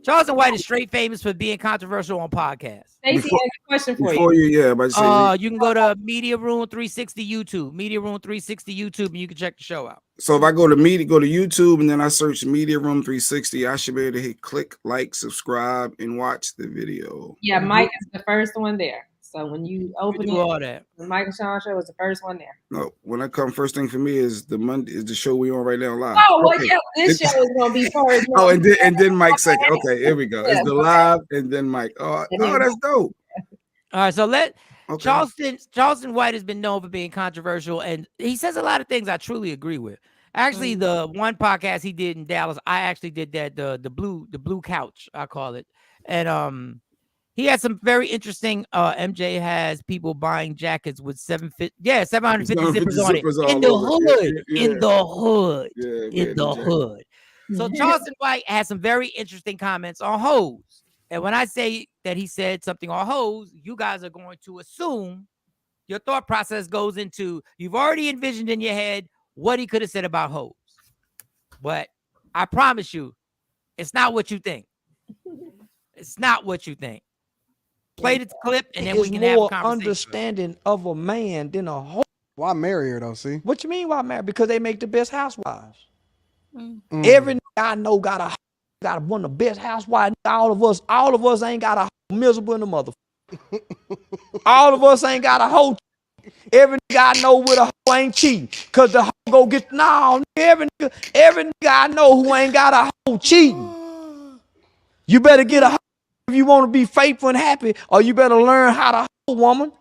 Charleston White is straight famous for being controversial on podcasts. Stacey has a question for you. You can go to Media Room 360 YouTube. Media Room 360 YouTube, and you can check the show out. So if I go to YouTube, and then I search Media Room 360, I should be able to hit click, like, subscribe, and watch the video. Yeah, Mike is the first one there. So when you open all that, the Michael Shawn show is the first one there. No, when I come, first thing for me is the show we on right now live. Oh, well, yeah, this show is gonna be first. Oh, and then Mike second. Okay, here we go. It's the live and then Mike. Oh, that's dope. All right, so Charleston White has been known for being controversial, and he says a lot of things I truly agree with. Actually, the one podcast he did in Dallas, I actually did that, the blue couch, I call it, and he had some very interesting. MJ has people buying jackets with 750 zippers on it in the hood. So Charleston White has some very interesting comments on hoes, and when I say that he said something on hoes, you guys are going to assume your thought process goes into you've already envisioned in your head what he could have said about hoes, but I promise you, it's not what you think. It's not what you think. Play the clip and then we can have a conversation. Understanding of a man than a hoe. Why marry her though? See, what you mean? Why marry? Because they make the best housewives. Every nigga I know got one of the best housewives. All of us ain't got a hoe miserable in the mother. All of us ain't got a hoe. Every nigga I know with a hoe ain't cheating. Cause the hoe go get every nigga I know who ain't got a hoe cheating. You better get a hoe if you want to be faithful and happy, or you better learn how to hoe, woman.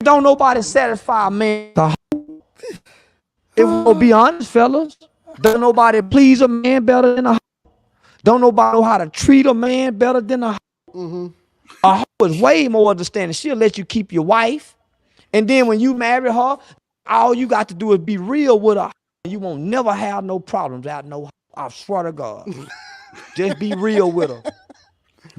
Don't nobody satisfy a man. If we'll be honest, fellas, don't nobody please a man better than a hoe. Don't nobody know how to treat a man better than a hoe. A hoe is way more understanding. She'll let you keep your wife, and then when you marry her, all you got to do is be real with her. You won't never have no problems out no hoe. I swear to God. Just be real with her.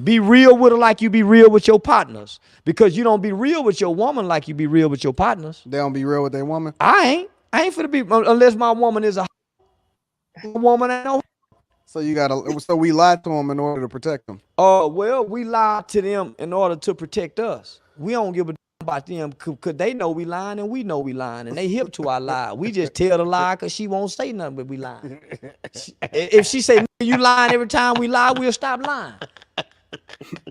Be real with her like you be real with your partners. Because you don't be real with your woman like you be real with your partners. They don't be real with their woman? I ain't finna be, unless my woman is a woman. Ain't no. So we lied to them in order to protect them. Oh, well, we lied to them in order to protect us. We don't give a damn about them because they know we lying and we know we lying. And they hip to our lie. We just tell the lie because she won't say nothing but we lying. If she say, you lying every time we lie, we'll stop lying.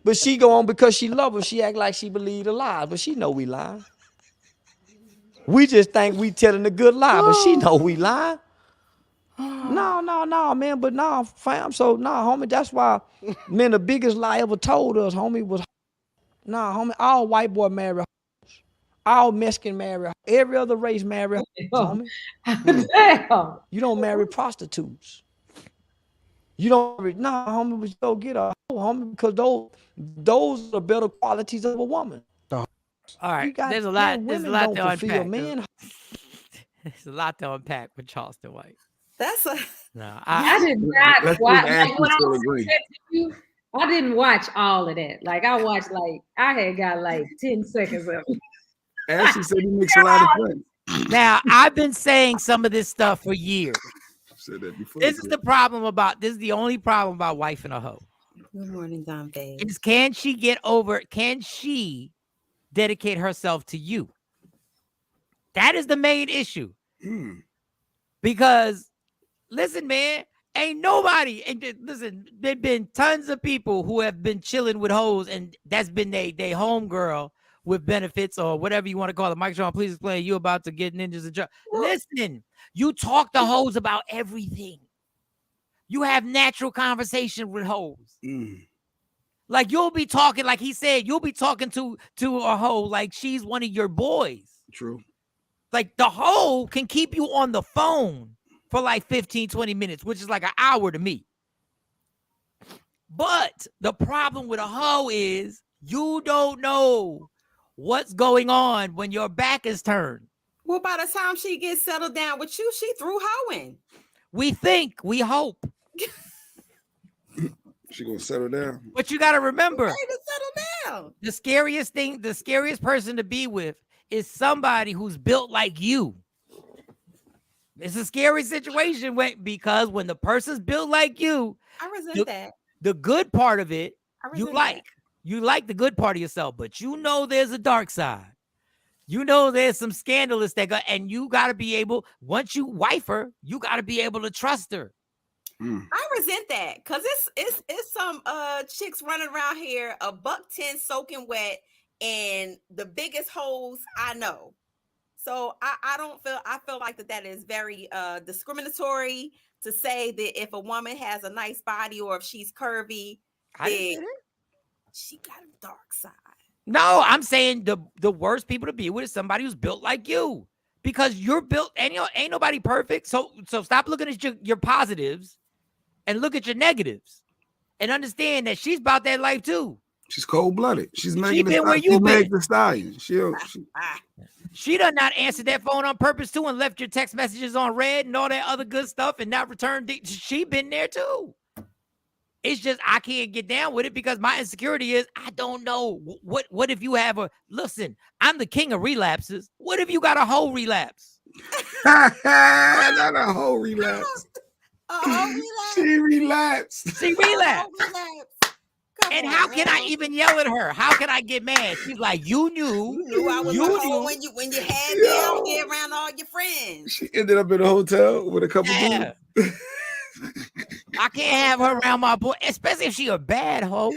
But she go on because she love us. She act like she believe the lie, but she know we lying. We just think we telling a good lie, but she know we lying. No, man, but no, fam. So homie, that's why, man, the biggest lie ever told us, homie, was homie, all white boy marry hoes. All Mexican marry hoes. Every other race marry hoes, homie. You don't marry prostitutes. You don't homie, but you go get a hoe, homie, because those are better qualities of a woman. All right, there's a lot to unpack. There's a lot to unpack with Charleston White. That's a no. I did not watch. I didn't watch all of that. Like I watched, I had got 10 seconds of it. Ashley said he makes a lot of sense. Now I've been saying some of this stuff for years. said that before. This is the problem about. This is the only problem about wife and a hoe. Good morning, Don Faye. Is can she get over? Can she dedicate herself to you? That is the main issue. Because listen, man, ain't nobody. And listen, there've been tons of people who have been chilling with hoes, and that's been they homegirl with benefits or whatever you want to call it. Mike Shawn, please explain. You about to get ninjas and listen. You talk to hoes about everything. You have natural conversation with hoes. Like you'll be talking, like he said, you'll be talking to a hoe like she's one of your boys. True. Like the hoe can keep you on the phone for like 15, 20 minutes, which is like an hour to me. But the problem with a hoe is you don't know what's going on when your back is turned. Well, by the time she gets settled down with you, she through hoeing. We think, we hope. She gonna settle down. But you got to remember, to settle down. The scariest person to be with is somebody who's built like you. It's a scary situation because when the person's built like you, I resent that. The good part of it, you like the good part of yourself, but you know there's a dark side. You know there's some scandalous and you got to be able, once you wife her, you got to be able to trust her. I resent that because it's some chicks running around here $110 soaking wet and the biggest hoes I know. So I feel like that is very discriminatory to say that if a woman has a nice body or if she's curvy, she got a dark side. No, I'm saying the worst people to be with is somebody who's built like you, because you're built and ain't nobody perfect. So stop looking at your positives and look at your negatives and understand that she's about that life too. She's cold-blooded. She's Megan Thee Stallion. She done not answered that phone on purpose too and left your text messages on red and all that other good stuff and not returned. She been there too. It's just I can't get down with it because my insecurity is I don't know what if you have listen, I'm the king of relapses. What if you got a whole relapse? Not a whole relapse. She relapsed. And how can I even yell at her? How can I get mad? She's like, you knew I was when you had me out here around all your friends. She ended up in a hotel with a couple dudes. I can't have her around my boy, especially if she a bad hoe.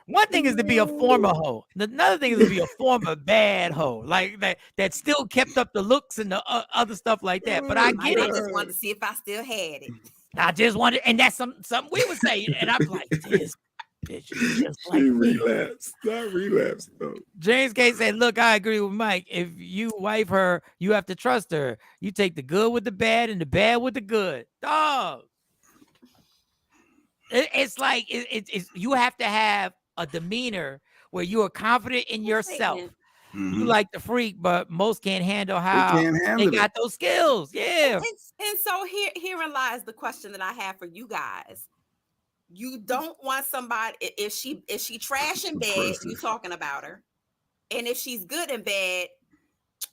One thing is to be a former hoe. Another thing is to be a former bad hoe, like that still kept up the looks and the other stuff like that. But I get it. I just wanted to see if I still had it. I just wanted, and that's something we would say, and I'm like, this bitch is just like she relapsed. Not relapsed though. James K said, "Look, I agree with Mike. If you wife her, you have to trust her. You take the good with the bad and the bad with the good, dog." It's like it's you have to have a demeanor where you are confident in yourself. You like the freak, but most can't handle how they got those skills. Yeah. And so herein lies the question that I have for you guys. You don't want somebody if she trash in bed, you talking about her, and if she's good in bed,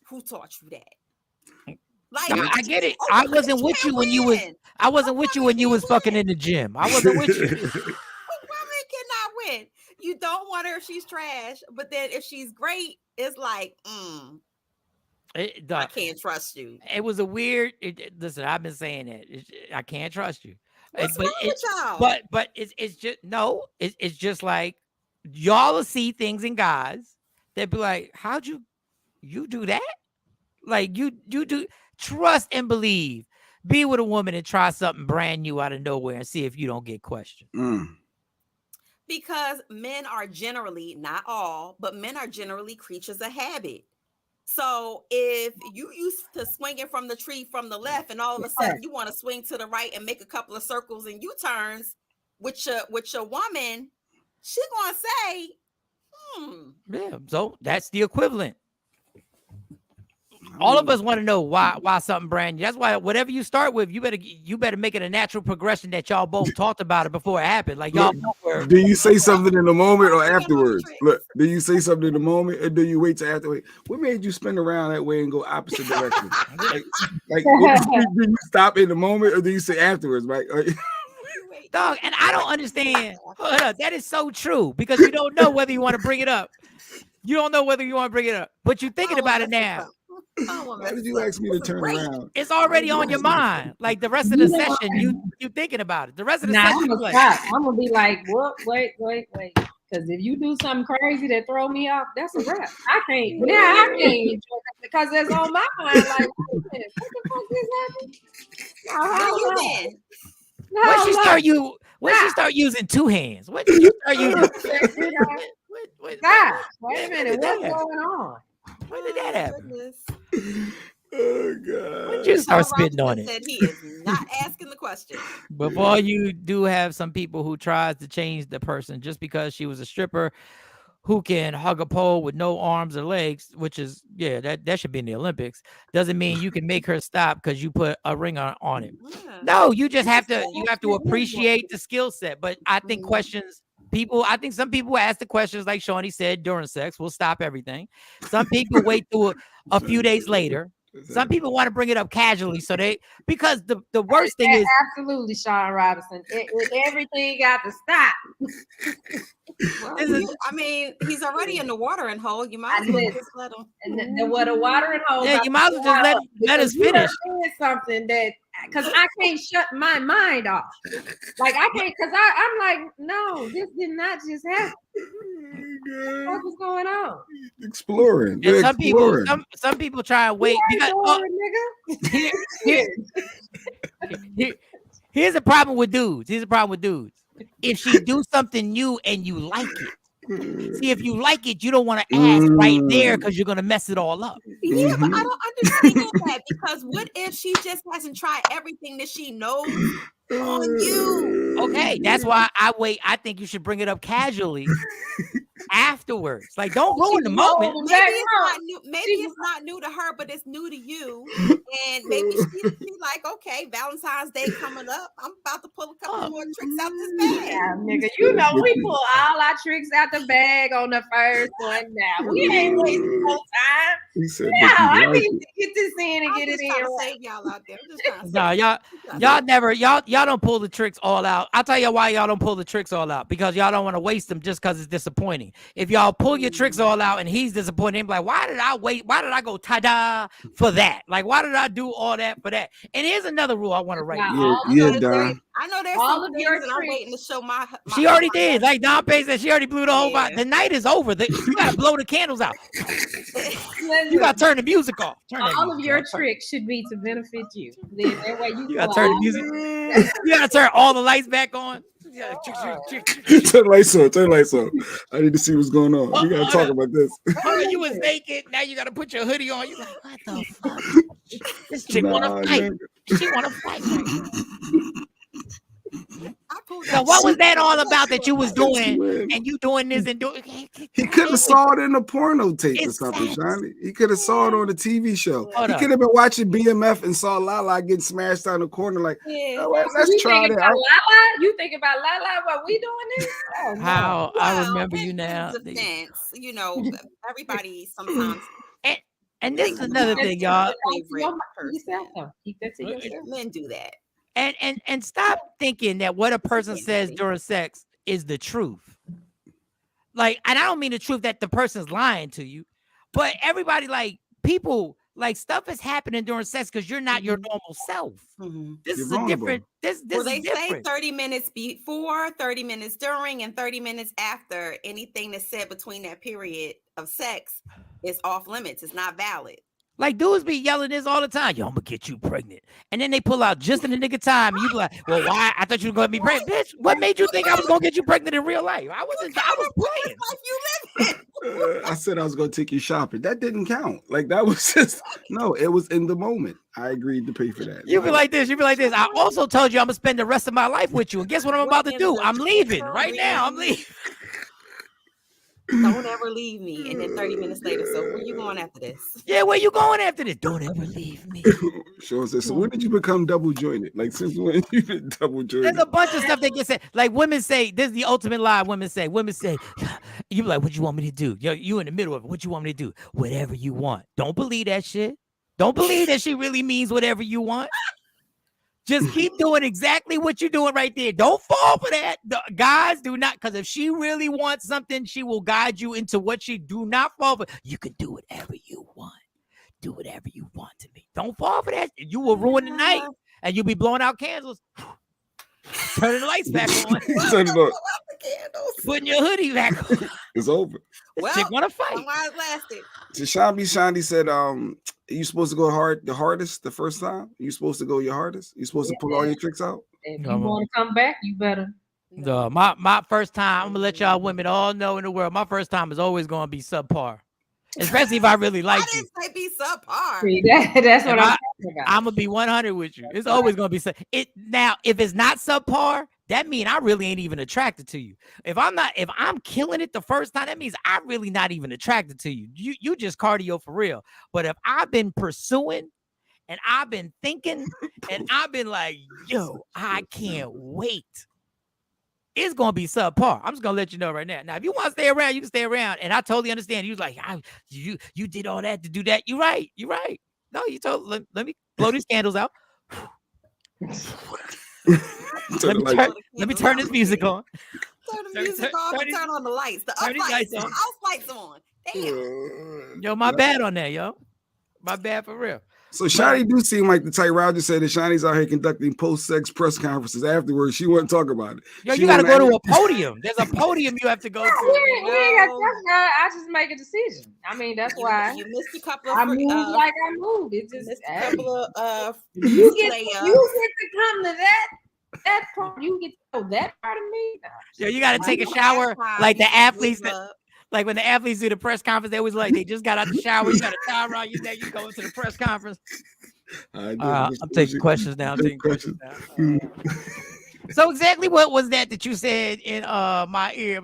who taught you that? Like, no, I get it. I wasn't with you when you was. I wasn't with you when you was fucking in the gym. I wasn't with you. A woman cannot win. You don't want her if she's trash, but then if she's great, it's like, I can't trust you. It was a weird. Listen, I've been saying that. I can't trust you. What's wrong with y'all? But it's just no. It's just like y'all will see things in guys that be like, how'd you do that? Like you do. Trust and believe. Be with a woman and try something brand new out of nowhere and see if you don't get questioned. Because men are generally, not all, but men are generally creatures of habit. So if you used to swinging from the tree from the left and all of a sudden you want to swing to the right and make a couple of circles and U-turns with your woman, she gonna say, Yeah, so that's the equivalent. All of us want to know why something brand new. That's why whatever you start with, you better make it a natural progression that y'all both talked about it before it happened. Like y'all know where. Do you say something in the moment or afterwards? Look, do you say something in the moment or do you wait till afterwards? What made you spin around that way and go opposite direction? like do you stop in the moment or do you say afterwards, right? Dog, and I don't understand. Hold up, that is so true because you don't know whether you want to bring it up. You don't know whether you want to bring it up, but you're thinking about it now. Why did you ask me to turn around? It's already on your mind. Like the rest of the session, you thinking about it. The rest of the session, I'm gonna be like, what? Wait. Because if you do something crazy that throw me off, that's a wrap. I can't enjoy it because it's on my mind. Like, what the fuck is happening? When she start using two hands? When did you start using? God, wait a minute, what's going on? When did that happen? Oh God! When did you start spitting on it? Said he is not asking the question. Before you do have some people who tries to change the person just because she was a stripper who can hug a pole with no arms or legs, which is that should be in the Olympics. Doesn't mean you can make her stop because you put a ring on it. Yeah. No, you just have to appreciate the skill set. But I think I think some people ask the questions like Shawnee said during sex. We'll stop everything. Some people wait through a few days later. Some people want to bring it up casually, because the worst thing is absolutely Shawn Robinson. Everything got to stop. I mean, he's already in the watering hole. You might as well just let him. And the watering hole. Yeah, you might as well just let us finish. Something that because I can't shut my mind off. Like I can't because I'm like, no, this did not just happen. What was going on? Exploring. And some people try and wait because here's a problem with dudes. If she do something new and you like it, see if you like it, you don't want to ask right there because you're gonna mess it all up. Yeah, but I don't understand that because what if she just hasn't tried everything that she knows on you? Okay, that's why I wait. I think you should bring it up casually afterwards. Like, don't ruin the moment. Maybe it's not new to her, but it's new to you. And maybe she's like, okay, Valentine's Day coming up. I'm about to pull a couple more tricks out this bag. Yeah, nigga, you know we pull all our tricks out the bag on the first one. Now we ain't wasting no time. I need to get this in and get it in. Save y'all out there. No, y'all don't pull the tricks all out. I'll tell you why y'all don't pull the tricks all out, because y'all don't want to waste them just because it's disappointing. If y'all pull your tricks all out and he's disappointed, he'll be like, why did I wait? Why did I go ta-da for that? Like, why did I do all that for that? And here's another rule I want to write. Don. I know there's all of your tricks. I'm waiting to show my she already did. Like Don Pay said, she already blew the whole vibe. The night is over. You gotta blow the candles out. You gotta turn the music off. All of your tricks should be to benefit you. Then that way you gotta turn the music. You gotta turn all the lights back on. Turn the lights on. I need to see what's going on. We gotta talk about this. You was naked. Now you gotta put your hoodie on. You like, what the fuck? This chick wanna fight. She wanna fight. So what was that all about that you was doing and you doing this and doing? He could have saw it in a porno tape or something, Shawnee. He could have saw it on the TV show. He could have been watching BMF and saw Lala getting smashed down the corner like, let's try that. You think about Lala while we doing this? Oh, how I remember you now. You know, everybody sometimes. And this is another thing, y'all. Keep that to yourself. Men do that. And stop thinking that what a person says during sex is the truth. Like, and I don't mean the truth that the person's lying to you, but everybody, like, people, like, stuff is happening during sex because you're not your normal self. This is a different. This they say 30 minutes before, 30 minutes during, and 30 minutes after. Anything that's said between that period of sex is off limits. It's not valid. Like, dudes be yelling this all the time. Yo, I'm gonna get you pregnant. And then they pull out just in the nick of time. And you be like, well, why? I thought you were gonna be pregnant. Bitch, what made you think I was gonna get you pregnant in real life? I was playing. I said I was gonna take you shopping. That didn't count. Like, that was just, no, it was in the moment. I agreed to pay for that. You be like this. I also told you I'm gonna spend the rest of my life with you. And guess what I'm about to do? I'm leaving right now. I'm leaving. Don't ever leave me. And then 30 minutes later, so where you going after this? Yeah, where you going after this? Don't ever leave me. Shawn says, so when did you become double jointed? Like since when you been double jointed? There's a bunch of stuff they can say. Like women say, this is the ultimate lie. Women say, you be like, what you want me to do? You in the middle of it. What you want me to do? Whatever you want. Don't believe that shit. Don't believe that she really means whatever you want. Just keep doing exactly what you're doing right there. Don't fall for that. Guys, do not, because if she really wants something, she will guide you into what she do not fall for. You can do whatever you want. Do whatever you want to me. Don't fall for that. You will ruin the night and you'll be blowing out candles. Turning the lights back on. Turn it on. Putting your hoodie back on. It's over. Well, chick wanna fight. Why it lasted? So Shandi said, you supposed to go the hardest the first time? You supposed to go your hardest? You supposed to pull all your tricks out? If you want to come back, you better. No, my first time, I'm gonna let y'all women all know in the world, my first time is always gonna be subpar. Especially if I really like you. I didn't say be subpar. See, that's what I'm talking about. I'm gonna be 100 with you. It's always gonna be it. Now, if it's not subpar, that means I really ain't even attracted to you. If I'm killing it the first time, that means I'm really not even attracted to you. You just cardio for real. But if I've been pursuing and I've been thinking and I've been like, yo, I can't wait. It's gonna be subpar. I'm just gonna let you know right now. Now, if you want to stay around, you can stay around. And I totally understand. You was like, you did all that to do that. You're right. You're right. No, you told. Let me blow these candles out. let me turn this music on. Turn the music on. Turn on the lights. The up lights. The house lights on. Damn. Yo, my bad on that, yo. My bad for real. So Shani do seem like the type. Roger said that Shani's out here conducting post-sex press conferences afterwards. She wouldn't talk about it. Yo, you got to go to a podium. There's a podium you have to go to. I just make a decision. I mean, that's why you missed a couple of. I move like I move. It's just a couple of. You get to come to that part. You get to know that part of me. Yo, you got to take a shower like the athletes. Like when the athletes do the press conference, they always like they just got out the shower. You got a towel around your neck. You go into the press conference. I'm taking questions now. So exactly what was that you said in my ear?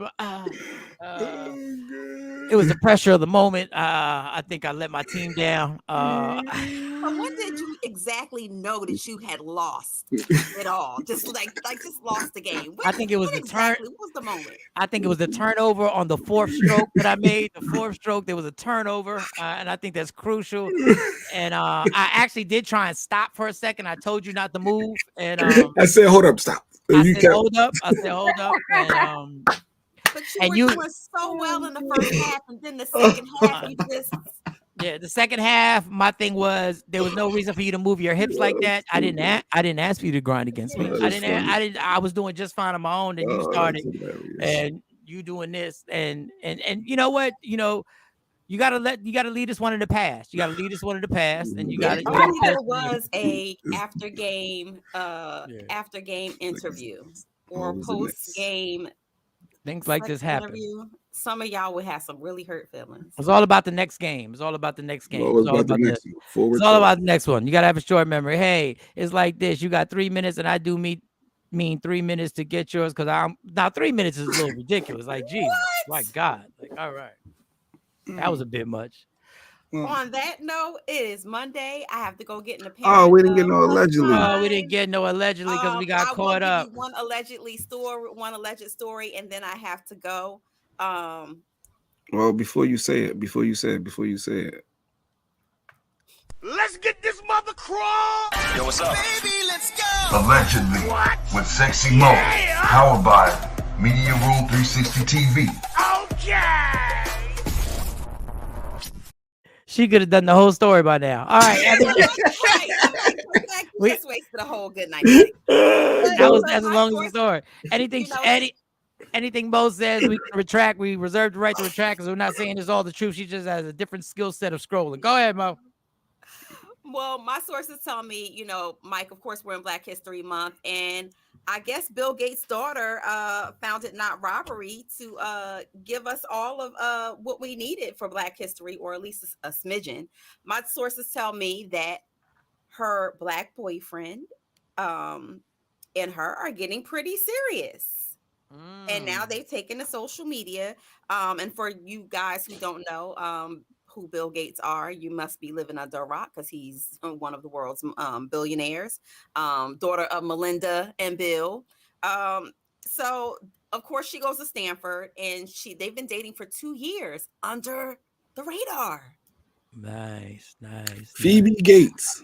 It was the pressure of the moment. I think I let my team down. But when did you exactly know that you had lost it all? Just just lost the game. I think it was the turn. What was the moment? I think it was the turnover on the fourth stroke that I made. The fourth stroke, there was a turnover, and I think that's crucial. And I actually did try and stop for a second. I told you not to move, and I said, "Hold up, stop." I said, hold up. And, but you were doing so well in the first half, and then the second half, you just. Yeah, the second half, my thing was there was no reason for you to move your hips like that. I didn't ask for you to grind against me. I was doing just fine on my own. Then you started, and you doing this, and you know what? You gotta lead us one in the past. You gotta lead us one in the past, and you gotta. There was a after game interview or post game. Things like this happen. Some of y'all would have some really hurt feelings. It's all about the next game. It's all about the next game. It's all about the next one. You gotta have a short memory. Hey, it's like this. You got 3 minutes, and I do mean 3 minutes to get yours because 3 minutes is a little ridiculous. Like, geez, my God. Like, all right. That was a bit much. On that note, it is Monday. I have to go get in the pen. Oh, we didn't get no allegedly. Oh, we didn't get no allegedly because we got caught up. One alleged story, and then I have to go. Well, before you say it. Let's get this mother crawl. Yo, what's up? Baby, let's go. Allegedly. With Sexy Mo. Powered by Media Room 360 TV. Okay. She could have done the whole story by now. All right. We just wasted a whole good night. That's as long as the story. Anything Mo says, we can retract. We reserve the right to retract because we're not saying it's all the truth. She just has a different skill set of scrolling. Go ahead, Mo. Well, my sources tell me, Mike, of course, we're in Black History Month, and I guess Bill Gates' daughter found it not robbery to give us all of what we needed for Black history, or at least a smidgen. My sources tell me that her Black boyfriend and her are getting pretty serious. And now they've taken to social media. And for you guys who don't know who Bill Gates are, you must be living under a rock because he's one of the world's billionaires, daughter of Melinda and Bill. So of course she goes to Stanford, and they've been dating for 2 years under the radar. Nice. Phoebe Gates.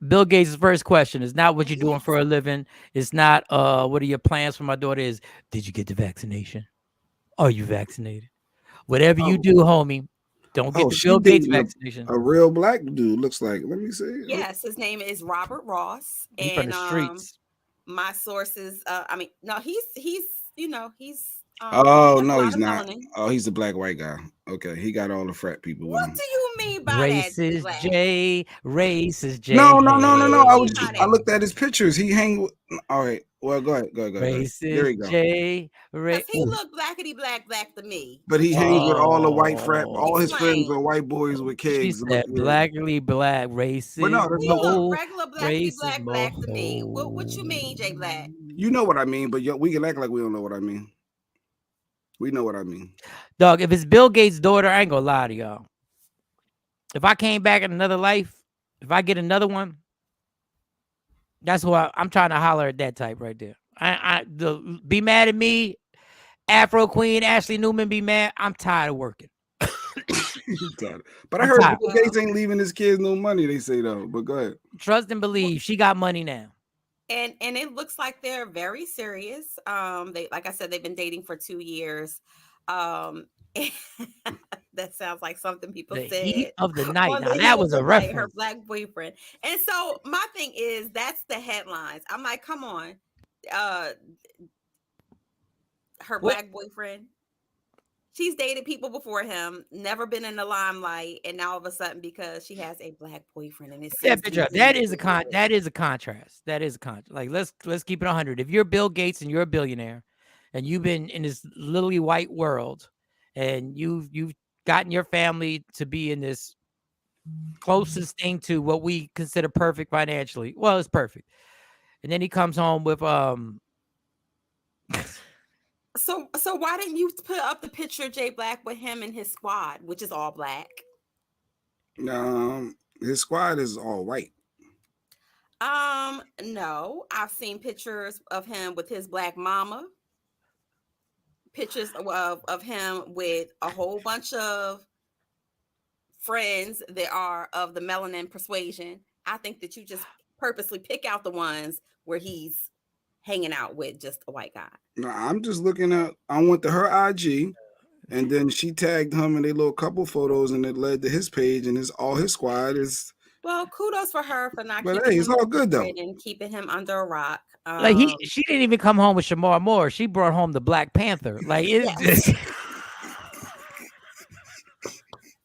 Bill Gates' first question is not what you're doing for a living. It's not what are your plans for my daughter. Is did you get the vaccination? Are you vaccinated? Whatever you do, homie, don't get the Bill Gates vaccination. A real black dude looks like. Let me see. Yes, his name is Robert Ross. He's from the streets. My sources, he's oh no, he's not. Oh, he's the black white guy. Okay, he got all the frat people with him. What do you mean by racist that? Racist J. No. I looked at his pictures. He hang with. All right. Well, go ahead. Racist there we go. J. He look blackity black to me. But he hangs with all the white frat. All his friends are white boys with kids. She said blackly black, racist. But no, he look regular black to me. What you mean, J Black? You know what I mean, but we can act like we don't know what I mean. We know what I mean. Dog, if it's Bill Gates' daughter, I ain't gonna lie to y'all. If I came back in another life, if I get another one, that's why I'm trying to holler at that type right there. Be mad at me, Afro Queen, Ashley Newman, be mad. I'm tired of working. But I heard Bill Gates ain't leaving his kids no money, they say though. But go ahead. Trust and believe, she got money now. And it looks like they're very serious. They, like I said, they've been dating for 2 years. That sounds like something people the said. Heat of the night. Now that was a reference. Her black boyfriend. And so my thing is, that's the headlines. I'm like, come on, her black boyfriend. She's dated people before him, never been in the limelight, and now all of a sudden, because she has a black boyfriend, and it's that is a contrast. That is a contrast. Like let's keep it 100. If you're Bill Gates and you're a billionaire, and you've been in this literally white world, and you've gotten your family to be in this closest thing to what we consider perfect financially. Well, it's perfect, and then he comes home with So why didn't you put up the picture of Jay Black with him and his squad, which is all black? His squad is all white. No, I've seen pictures of him with his black mama. Pictures of him with a whole bunch of friends that are of the melanin persuasion. I think that you just purposely pick out the ones where he's hanging out with just a white guy. No, I'm just looking at. I went to her IG, and then she tagged him in a little couple photos, and it led to his page, and all his squad is. Well, kudos for her for not. But hey, it's all good though. And keeping him under a rock. Like she didn't even come home with Shamar Moore. She brought home the Black Panther. Like it's just.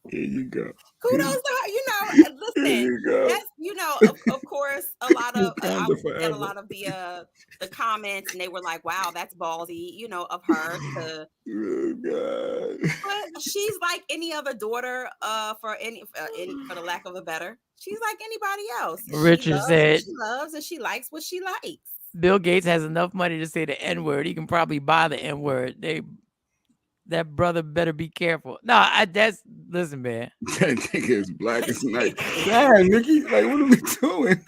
Here you go. Kudos to her. Listen, that's of course, a lot of I get a lot of the comments, and they were like, "Wow, that's ballsy," of her to. Oh God. But she's like any other daughter, for the lack of a better, she's like anybody else. Richard said, "She loves and she likes what she likes." Bill Gates has enough money to say the N-word. He can probably buy the N-word. That brother better be careful. No, listen, man. That nigga is black as night. Damn, Nikki, like, what are we doing?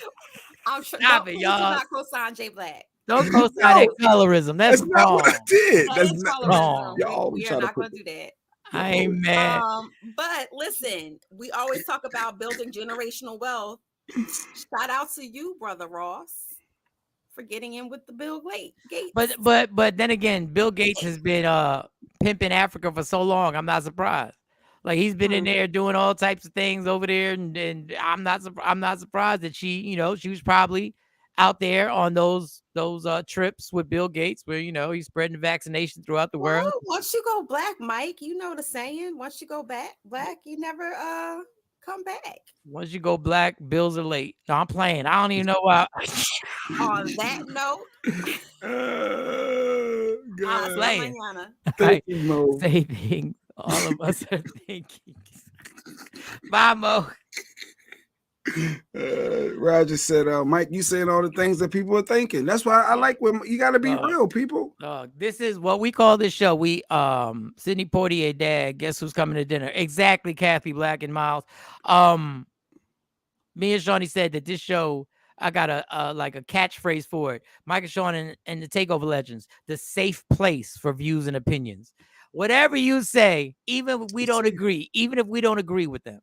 Stop it, y'all. Not co-sign Jay Black. Don't co-sign that colorism. That's wrong. Not what I did. That's not wrong. We are not going to do that. I ain't mad. But listen, we always talk about building generational wealth. Shout out to you, Brother Ross, for getting in with the Bill Gates. But then again, Bill Gates has been pimping Africa for so long. I'm not surprised. Like he's been in there doing all types of things over there, and I'm not surprised that she was probably out there on those trips with Bill Gates, where he's spreading the vaccination throughout the world. Once you go black, Mike, you know the saying. Once you go black, you never come back. Once you go black, bills are late. No, I'm playing. I don't even know why. On that note, Thank you, Mo. Say things all of us are thinking. Bye, Mo. Roger said, Mike, you saying all the things that people are thinking. That's why I like when you got to be real, people. This is what we call this show. We Sidney Poitier dad, guess who's coming to dinner? Exactly, Kathy Black and Miles. Me and Shawnee said that this show, I got a like a catchphrase for it. Mike and Shawn and the Takeover Legends, the safe place for views and opinions. Whatever you say, even if we don't agree, even if we don't agree with them,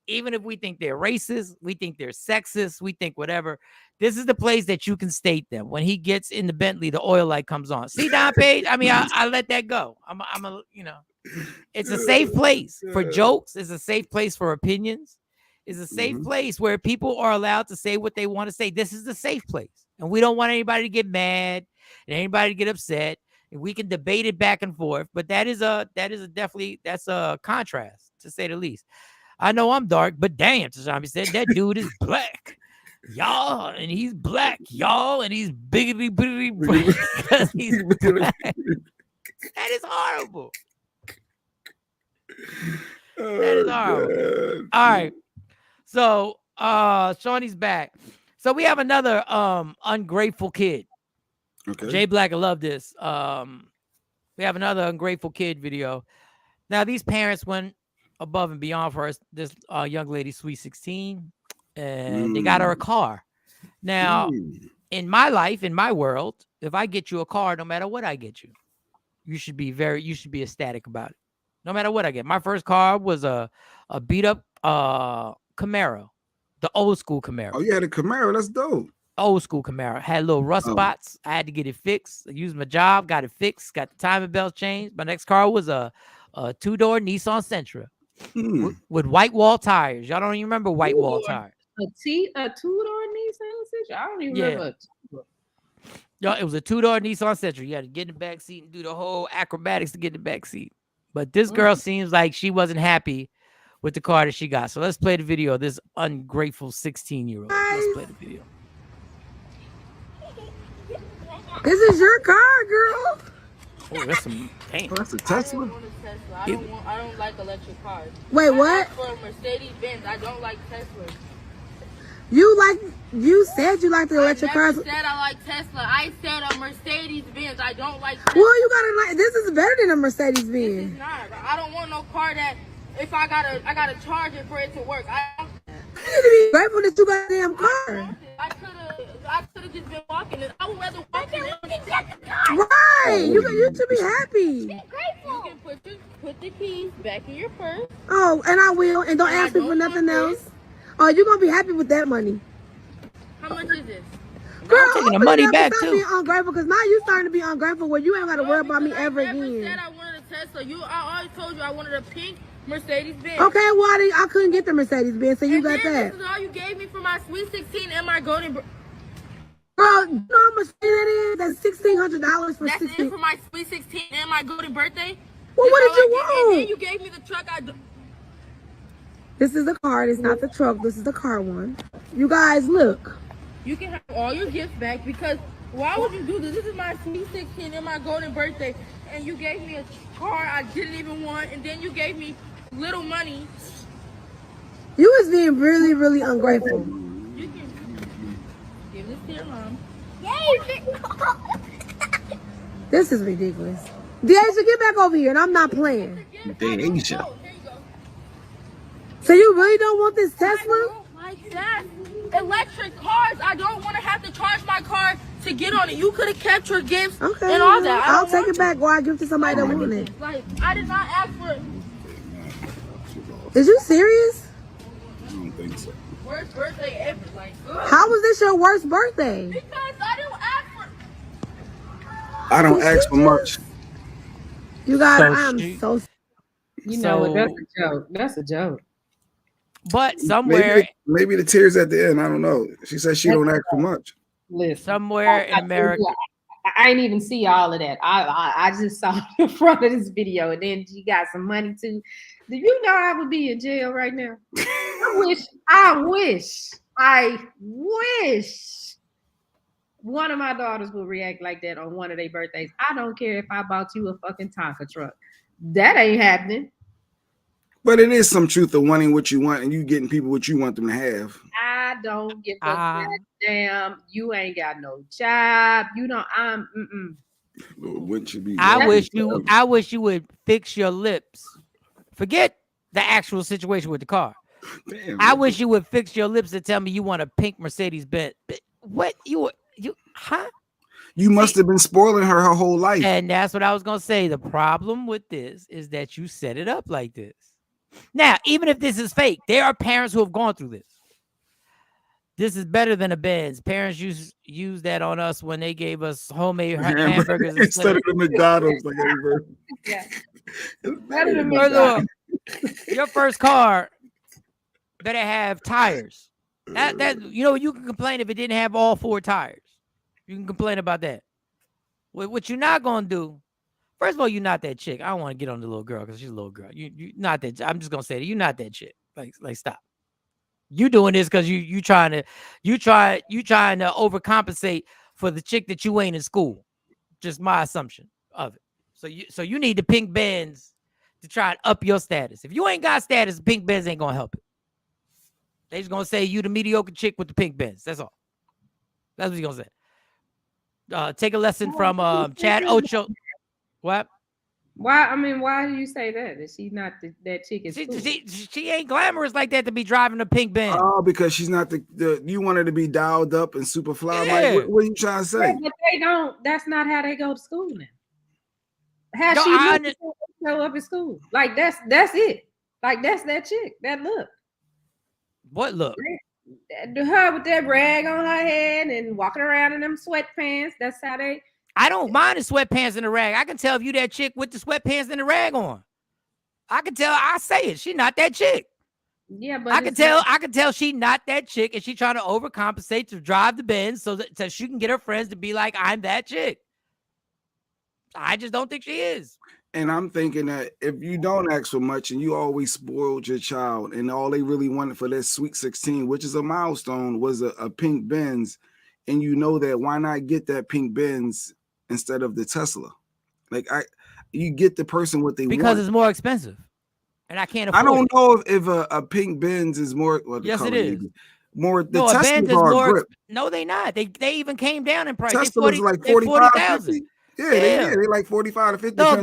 even if we think they're racist, we think they're sexist, we think whatever, this is the place that you can state them. When he gets in the Bentley, the oil light comes on. See, Don Page? I mean, I let that go. I'm a, it's a safe place for jokes. It's a safe place for opinions. It's a safe place where people are allowed to say what they want to say. This is the safe place. And we don't want anybody to get mad and anybody to get upset. And we can debate it back and forth. But that's a contrast, to say the least. I know I'm dark, but damn, Tashami said that dude is black, y'all, and he's black, y'all, and he's biggity because he's black. That is horrible. That is horrible. All right. So Shawnee's back. So we have another ungrateful kid. Okay. Jay Black, I love this. We have another ungrateful kid video. Now these parents went above and beyond for us, this young lady, Sweet 16, and they got her a car. Now, in my life, in my world, if I get you a car, no matter what I get you, you should be ecstatic about it. No matter what I get. My first car was a beat up Camaro, the old school Camaro. Oh, you had a Camaro. That's dope. Old school Camaro. Had little rust spots. I had to get it fixed. I used my job, got it fixed, got the timing belt changed. My next car was a two-door Nissan Sentra with white wall tires. Y'all don't even remember white wall tires. A two-door Nissan Sentra? I don't even remember. Yo, it was a two-door Nissan Sentra. You had to get in the back seat and do the whole acrobatics to get in the back seat. But this girl seems like she wasn't happy with the car that she got. So let's play the video of this ungrateful 16-year-old. Let's play the video. This is your car, girl. Oh, that's some damn. Oh, that's a Tesla. I don't like electric cars. Wait, what? For Mercedes Benz, I don't like Tesla. You said you like the electric cars. I said I like Tesla. I said a Mercedes Benz. I don't like Tesla. Well, you gotta like. This is better than a Mercedes Benz. This is not. I don't want no car that if I gotta charge it for it to work. You need to be grateful that you got a damn car. I could have just been walking. I would rather walk in. Right. You should be happy. Be grateful. You can put the keys back in your purse. Oh, and I will. And don't ask me for nothing else. Oh, you're gonna be happy with that money. How much is this? Girl, I'm taking the money back too. Being ungrateful, because now you're starting to be ungrateful where you ain't got to worry about me ever again. I said I wanted a Tesla. I always told you I wanted a pink Mercedes Benz. Okay, well I couldn't get the Mercedes Benz, so you got that. This is all you gave me for my Sweet 16 and my golden. Girl, you know how much that is? That's $1,600 for 16. That's it for my Sweet 16 and my golden birthday. Well, what did you want? And then you gave me the truck. This is the car. It's not the truck. This is the car one. You guys, look. You can have all your gifts back because why would you do this? This is my Sweet 16 and my golden birthday, and you gave me a car I didn't even want, and then you gave me little money. You was being really, really ungrateful. You can give this to your mom. This is ridiculous. Deasia, get back over here, and I'm not playing. Deasia. So you really don't want this Tesla? I don't like that. Electric cars, I don't want to have to charge my car to get on it. You could have kept your gifts and all that. I'll take it back or I'll give it to somebody that wanted it. Like, I did not ask for it. Is you serious? I don't think so. Worst birthday ever. Like, how was this your worst birthday? Because I didn't ask for it. I don't ask for much. You guys, I'm so. You know what? That's a joke. That's a joke. But somewhere, maybe the tears at the end. I don't know. She said she don't ask for much. Listen, somewhere in America, I didn't even see all of that. I just saw the front of this video, and then she got some money too. Do you know I would be in jail right now? I wish one of my daughters would react like that on one of their birthdays. I don't care if I bought you a fucking Tonka truck. That ain't happening. But it is some truth of wanting what you want and you getting people what you want them to have. I don't give a damn. You ain't got no job. You don't. What should be? I wish you would fix your lips. Forget the actual situation with the car. Damn, I wish you would fix your lips and tell me you want a pink Mercedes Benz. What you huh? You must have been spoiling her whole life. And that's what I was gonna say. The problem with this is that you set it up like this. Now, even if this is fake, there are parents who have gone through this. This is better than a Benz. Parents use that on us when they gave us homemade hamburgers instead of the McDonald's. Like yeah. Better than McDonald's. Your first car better have tires. That you can complain if it didn't have all 4 tires. You can complain about that. What you're not gonna do. First of all, you're not that chick. I don't want to get on the little girl because she's a little girl. You not that. I'm just gonna say that you're not that chick. Like stop. You doing this because you trying to overcompensate for the chick that you ain't in school. Just my assumption of it. So you need the pink Benz to try and up your status. If you ain't got status, the pink Benz ain't gonna help it. They just gonna say you the mediocre chick with the pink Benz. That's all. That's what he's gonna say. Take a lesson from Chad Ocho. What? Why do you say that? That she's not that chick is cool? She ain't glamorous like that to be driving a pink Benz. Oh, because she's not the you want her to be dialed up and super fly. Yeah. Like, what are you trying to say? Yeah, but they don't. That's not how they go to school now. How she show up at school? Like that's it. Like that's that chick. That look. What look? Her with that rag on her head and walking around in them sweatpants. That's how they. I don't mind the sweatpants and the rag. I can tell if you that chick with the sweatpants and the rag on. I can tell. I say it. She not that chick. Yeah, but I can tell she not that chick, and she trying to overcompensate to drive the Benz so she can get her friends to be like, I'm that chick. I just don't think she is. And I'm thinking that if you don't ask for much and you always spoiled your child, and all they really wanted for their sweet 16, which is a milestone, was a pink Benz, and you know that, why not get that pink Benz instead of the Tesla? Like you get the person what they want because it's more expensive, and I can't afford. I don't know if a pink Benz is more. Well, yes, it is. More the Teslas are more. grip. No, they not. They even came down in price. Tesla's like 45,000. Yeah, they like 45 to 50. No,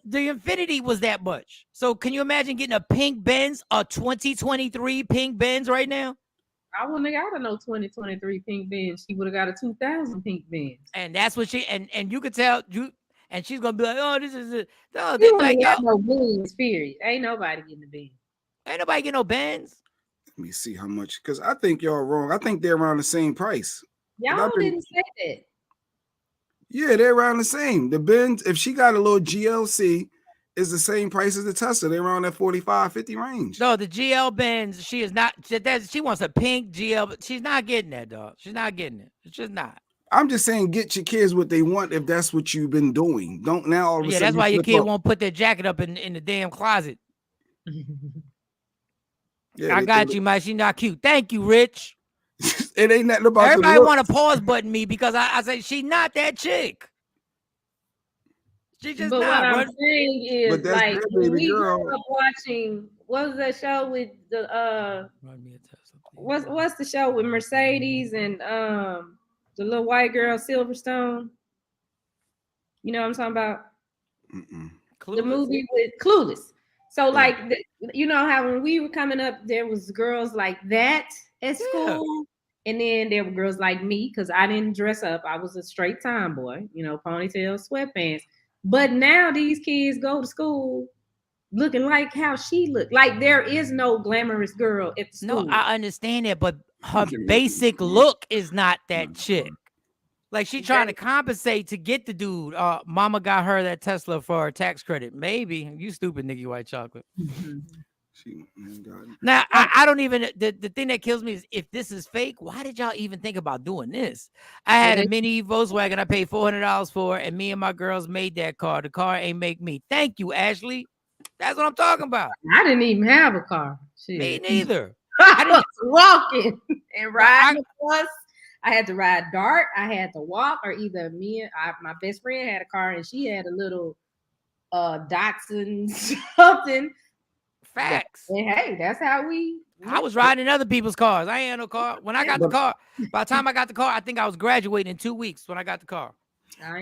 the Infinity was that much. So can you imagine getting a pink Benz, a 2023 pink Benz right now? I wouldn't have got a 2023 pink Benz. She would have got a 2000 pink Benz. And that's what she and you could tell you. And she's gonna be like, "Oh, this is it." No, you ain't got no Benz. Period. Ain't nobody getting the Benz. Ain't nobody getting no Benz. Let me see how much, because I think y'all wrong. I think they're around the same price. Y'all didn't say that. Yeah, they're around the same. The Benz, if she got a little GLC, is the same price as the Tesla. They're around that 45, 50 range. No, the GL Benz, she is not. She wants a pink GL. She's not getting that, dog. She's not getting it. It's just not. I'm just saying, get your kids what they want if that's what you've been doing. Don't now all of a sudden. That's why your kid won't put their jacket up in the damn closet. Yeah, I got you, Mike. She's not cute. Thank you, Rich. It ain't nothing about everybody want to pause button me because I say she's not that chick. She just but not. What I'm saying is, like, when we grew up watching, what was that show with the what's the show with Mercedes and the little white girl Silverstone? You know what I'm talking about? The movie with Clueless. So like, you know how when we were coming up, there was girls like that at school, and then there were girls like me because I didn't dress up. I was a straight tomboy, you know, ponytail, sweatpants. But now these kids go to school looking like how she looked. Like there is no glamorous girl at the school. No, I understand that, but her basic look is not that chick. Like she trying to compensate to get the dude. Mama got her that Tesla for her tax credit. Maybe. You stupid Nikki White Chocolate. Now I don't even the thing that kills me is if this is fake, why did y'all even think about doing this? I had a mini Volkswagen I paid $400 for, and me and my girls made that car. The car ain't make me. Thank you, Ashley. That's what I'm talking about. I didn't even have a car. Shit. Me neither. I was walking and riding the bus. I had to ride dart. I had to walk, or either my best friend had a car and she had a little Datsun something. Facts. And hey, that's how we. I was riding in other people's cars. I ain't had no car. When I got the car, by the time I got the car, I think I was graduating in 2 weeks when I got the car.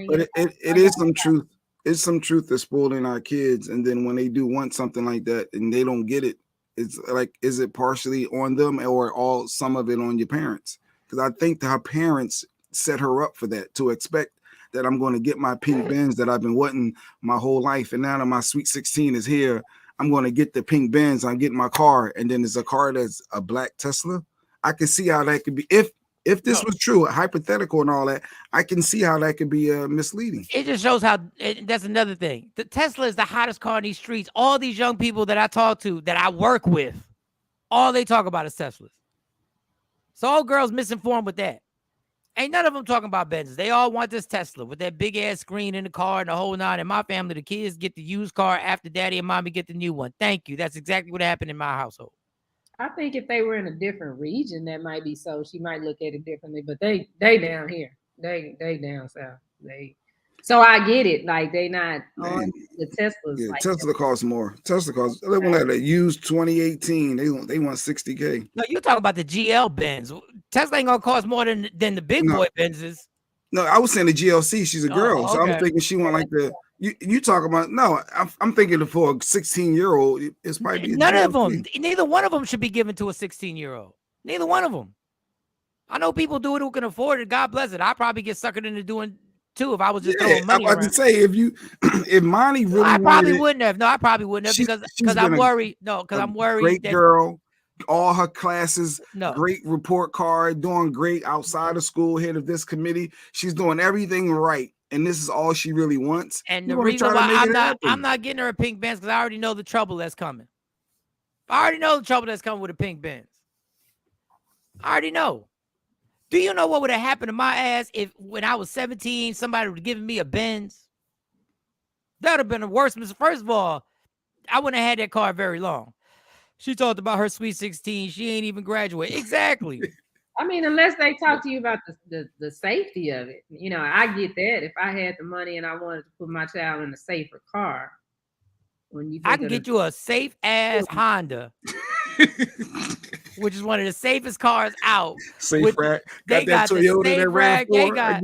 But it is some truth. It's some truth to spoiling our kids, and then when they do want something like that and they don't get it, it's like, is it partially on them or all some of it on your parents? Because I think that her parents set her up for that, to expect that I'm going to get my pink Benz that I've been wanting my whole life, and now that my sweet 16 is here, I'm going to get the pink Benz. I'm getting my car, and then there's a car that's a black Tesla. I can see how that could be. If this was true, hypothetical and all that, I can see how that could be misleading. It just shows how, that's another thing. The Tesla is the hottest car in these streets. All these young people that I talk to, that I work with, all they talk about is Teslas. So all girls misinformed with that. Ain't none of them talking about Benzes. They all want this Tesla with that big ass screen in the car and the whole nine. In my family, the kids get the used car after daddy and mommy get the new one. Thank you. That's exactly what happened in my household. I think if they were in a different region, that might be so. She might look at it differently. But they down here. They down south. So I get it. Like they not on the Teslas. Yeah, like Tesla costs more. Tesla costs. They want that used 2018. They want $60K. No, you talking about the GL Benz. Tesla ain't gonna cost more than the big boy Benzes. No, I was saying the GLC. She's a girl, so I'm thinking she want like the. You talk about no. I'm thinking for a 16-year-old, it's probably none of them. Neither one of them should be given to a 16-year-old. Neither one of them. I know people do it who can afford it. God bless it. I probably get suckered into doing too if I was just throwing money around. I was to say if Monty really, I probably wouldn't have. No, I probably wouldn't have because I'm worried. No, because I'm worried. Great girl. All her classes, no. Great report card, doing great outside of school, head of this committee. She's doing everything right. And this is all she really wants. And the reason why I'm not getting her a pink Benz because I already know the trouble that's coming. I already know the trouble that's coming with a pink Benz. I already know. Do you know what would have happened to my ass if when I was 17, somebody would have given me a Benz? That would have been the worst. First of all, I wouldn't have had that car very long. She talked about her sweet 16. She ain't even graduated. Exactly. I mean, unless they talk to you about the safety of it. You know, I get that. If I had the money and I wanted to put my child in a safer car. I can get you a safe ass Honda, which is one of the safest cars out. Safe rack. They got the safe rack. They got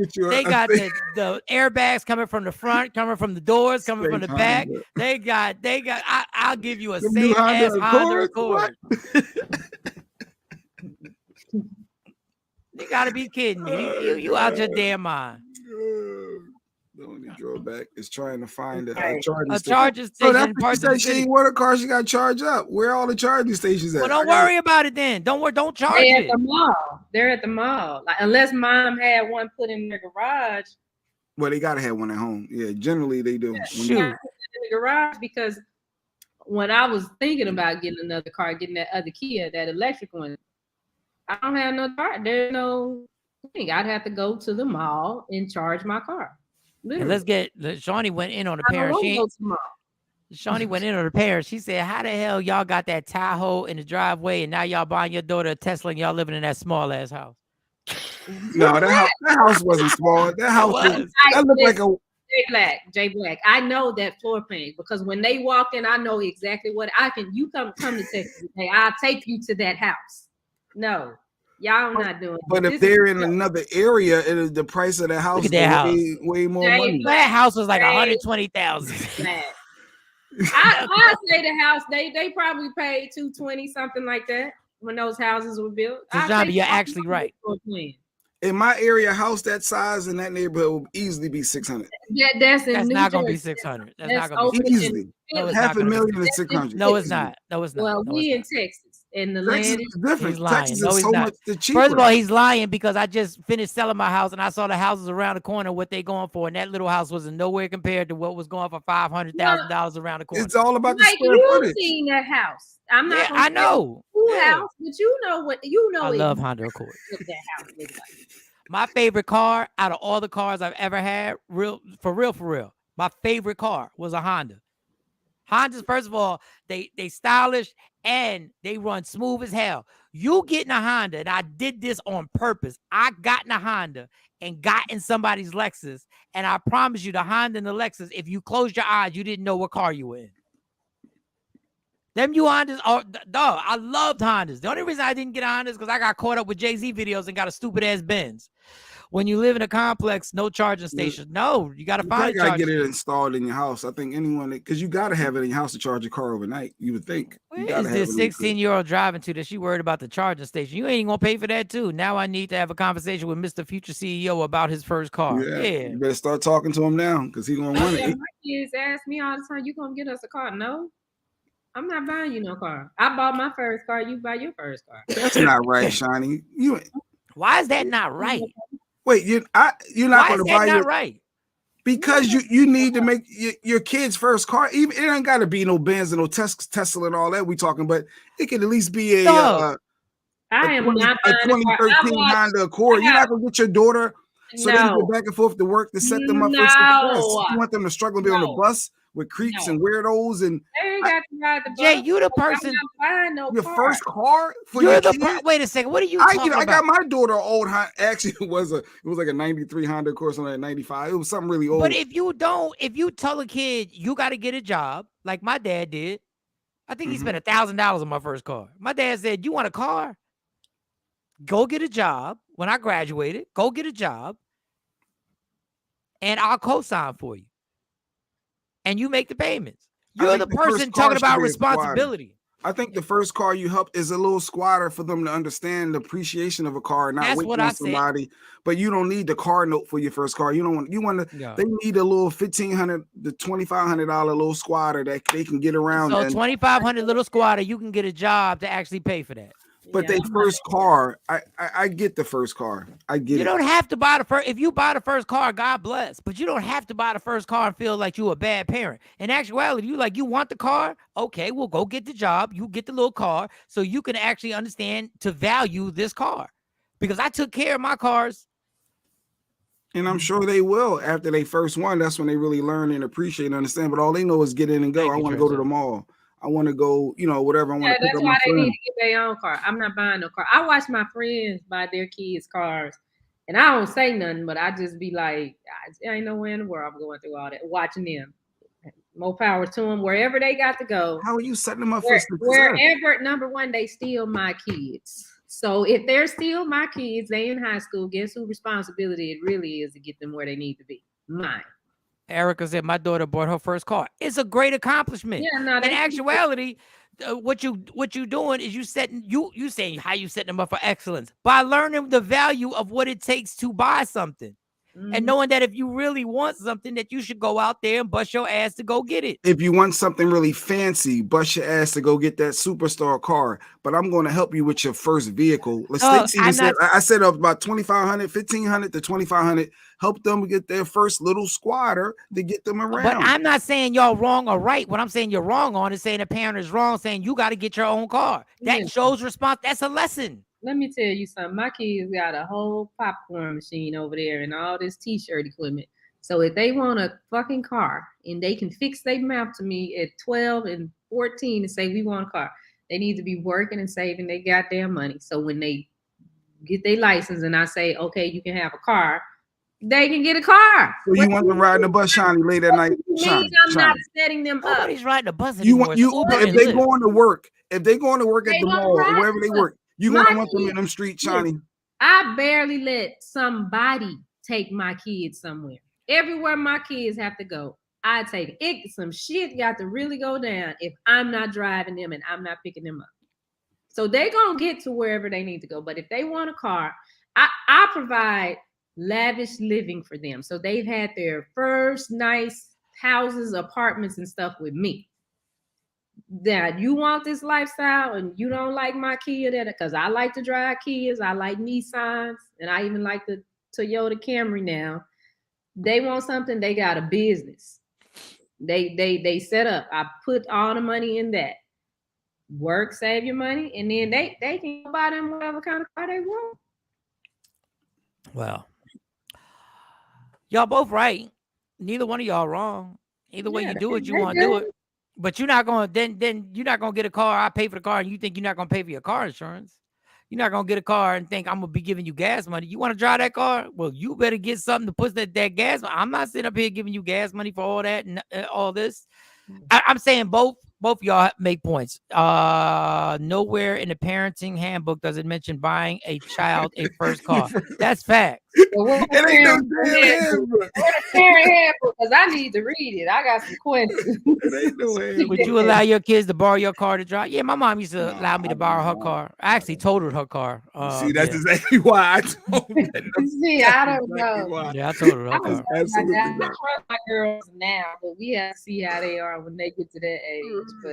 the airbags coming from the front, coming from the doors, coming from the back. They got. I'll give you a safe ass Honda Accord. You gotta be kidding me. You out your damn mind. The only drawback is trying to find a charging station. So that's what she said. She ain't want a car. She got to charge up. Where are all the charging stations at? Well, don't worry about it then. Don't charge They're it. At the mall. They're at the mall. Like, unless mom had one put in their garage. Well, they gotta have one at home. Yeah, generally they do. Yeah, shoot. In the garage, because when I was thinking about getting another car, getting that other Kia, that electric one, I don't have no car. There's no thing. I'd have to go to the mall and charge my car. And let's get Shawnee went in on the parents. Shawnee went in on the parents. She said, "How the hell y'all got that Tahoe in the driveway, and now y'all buying your daughter a Tesla, and y'all living in that small ass house?" No, that house wasn't small. That house that looked like a J Black. I know that floor plan because when they walk in, I know exactly what I can. You come to Texas, hey, I'll take you to that house. No. Y'all not doing. But if they're in another area, the price of the house is way more money. That house was like $120,000. I say the house they probably paid $220, something like that, when those houses were built. So Johnny, you're actually right. In my area, a house that size in that neighborhood will easily be $600. That's not going to be $600. That's not going to be easily. $500,000 and $600. No, it's not. No, it's not. Well, we in Texas. And the land is different. Texas is so much cheaper. First of all, he's lying because I just finished selling my house and I saw the houses around the corner, what they going for, and that little house wasn't nowhere compared to what was going for $500,000 around the corner. It's all about the square footage. You seen that house? I'm not. I know. House, but you know what? You know. I love Honda Accord. What that house looks like. My favorite car out of all the cars I've ever had, for real, my favorite car was a Honda. Hondas, first of all, they stylish and they run smooth as hell. You get in a Honda, and I did this on purpose. I got in a Honda and got in somebody's Lexus, and I promise you, the Honda and the Lexus, if you closed your eyes, you didn't know what car you were in. Them you Hondas are dog. I loved Hondas. The only reason I didn't get a Honda is because I got caught up with Jay-Z videos and got a stupid ass Benz. When you live in a complex, no charging station. No, you got to find a You gotta charging get it station. installed in your house. I think anyone, because you gotta have it in your house to charge your car overnight. You would think. You Where gotta is have this it. 16-year-old driving to that she worried about the charging station? You ain't gonna pay for that too. Now I need to have a conversation with Mr. Future CEO about his first car. Yeah, Yeah. you better start talking to him now because he's gonna want Yeah, it. my kids ask me all the time, "You gonna get us a car?" No, I'm not buying you no car. I bought my first car. You buy your first car. That's not right, Shawnee. You Why is that not right? wait. You're not Why gonna is buy that your not right? because you need to make your kid's first car. Even it ain't gotta be no Benz and no Tesla and all that we talking, but it could at least be I am not a buying a car. 2013 Honda Accord. You're not gonna get your daughter so they can No. go back and forth to work to set them up for success. No. You want them to struggle and be on the bus with creeps and weirdos and They ain't got to ride the bus. Jay, you the I'm person. not buying no your car. first car for You're your the kid? wait a second. What are you talking about? I got my daughter old Honda. Actually, it was like a 93 Honda Accord, something like 95. It was something really old. But if you tell a kid you got to get a job, like my dad did, I think he spent $1,000 on my first car. My dad said, "You want a car? Go get a job." When I graduated, go get a job, and I'll co-sign for you, and you make the payments. You're the person talking about responsibility. I think the first car you help is a little squatter for them to understand the appreciation of a car, not That's waiting what on I said. somebody. But you don't need the car note for your first car. You don't want. You want to. Yeah. They need a little $1,500 to $2,500 little squatter that they can get around. So and, $2,500 little squatter, you can get a job to actually pay for that. but they first car, I get the first car. I get You it. don't have to buy the first. If you buy the first car, God bless. But you don't have to buy the first car and feel like you a bad parent. In actuality, you want the car. Okay, well, go get the job. You get the little car so you can actually understand to value this car. Because I took care of my cars. And I'm sure they will after they first one. That's when they really learn and appreciate and understand. But all they know is get in and go. I want to go to the mall. I want to go, whatever. I want to pick That's up why my they friend. need to get their own car. I'm not buying no car. I watch my friends buy their kids' cars, and I don't say nothing, but I just be like, I ain't nowhere in the world I'm going through all that. Watching them. More power to them. Wherever they got to go. How are you setting them up for success? Wherever, number one, they steal my kids. So if they're still my kids, they in high school, guess who responsibility it really is to get them where they need to be? Mine. Erica said my daughter bought her first car. It's a great accomplishment. Yeah, no, in actuality, what you doing is you saying how you setting them up for excellence by learning the value of what it takes to buy something. And knowing that if you really want something, that you should go out there and bust your ass to go get it. If you want something really fancy, bust your ass to go get that superstar car. But I'm going to help you with your first vehicle. I said about $2,500, $1,500 to $2,500. Help them get their first little squatter to get them around. But I'm not saying y'all wrong or right. What I'm saying you're wrong on is saying a parent is wrong, saying you got to get your own car. That shows response. That's a lesson. Let me tell you something. My kids got a whole popcorn machine over there and all this t-shirt equipment. So if they want a fucking car and they can fix their mouth to me at 12 and 14 and say we want a car, they need to be working and saving their goddamn money. So when they get their license and I say, okay, you can have a car, they can get a car. So you want to ride the bus, Shawnee, late at night? I'm not setting them up. Nobody's riding the bus anymore. If they going to work, at the mall or wherever they work, you're going to want them in them streets, Shawnee. I barely let somebody take my kids somewhere. Everywhere my kids have to go, I take it. Some shit got to really go down if I'm not driving them and I'm not picking them up. So they gonna get to wherever they need to go. But if they want a car, I provide lavish living for them. So they've had their first nice houses, apartments, and stuff with me. That you want this lifestyle and you don't like my Kia, because I like to drive Kias, I like Nissans, and I even like the Toyota Camry now. They want something, they got a business. They set up. I put all the money in that. Work, save your money, and then they can buy them whatever kind of car they want. Well, y'all both right. Neither one of y'all wrong. Either way you do it, you want to do it. But you're not going to, then you're not going to get a car. I pay for the car and you think you're not going to pay for your car insurance. You're not going to get a car and think I'm going to be giving you gas money. You want to drive that car? Well, you better get something to put that gas. I'm not sitting up here giving you gas money for all that and all this. I'm saying both Both of y'all make points. Nowhere in the parenting handbook does it mention buying a child a first car. That's fact. Well, It ain't no damn handbook. Because I need to read it. I got some questions. It ain't no handbook. Would you allow your kids to borrow your car to drive? Yeah, my mom used to allow me to borrow her car. I actually totaled her car. See, that's exactly why I told that. See, I don't know. Yeah, I totaled her I car. Absolutely I not. trust my girls now, but we have to see how they are when they get to that age. But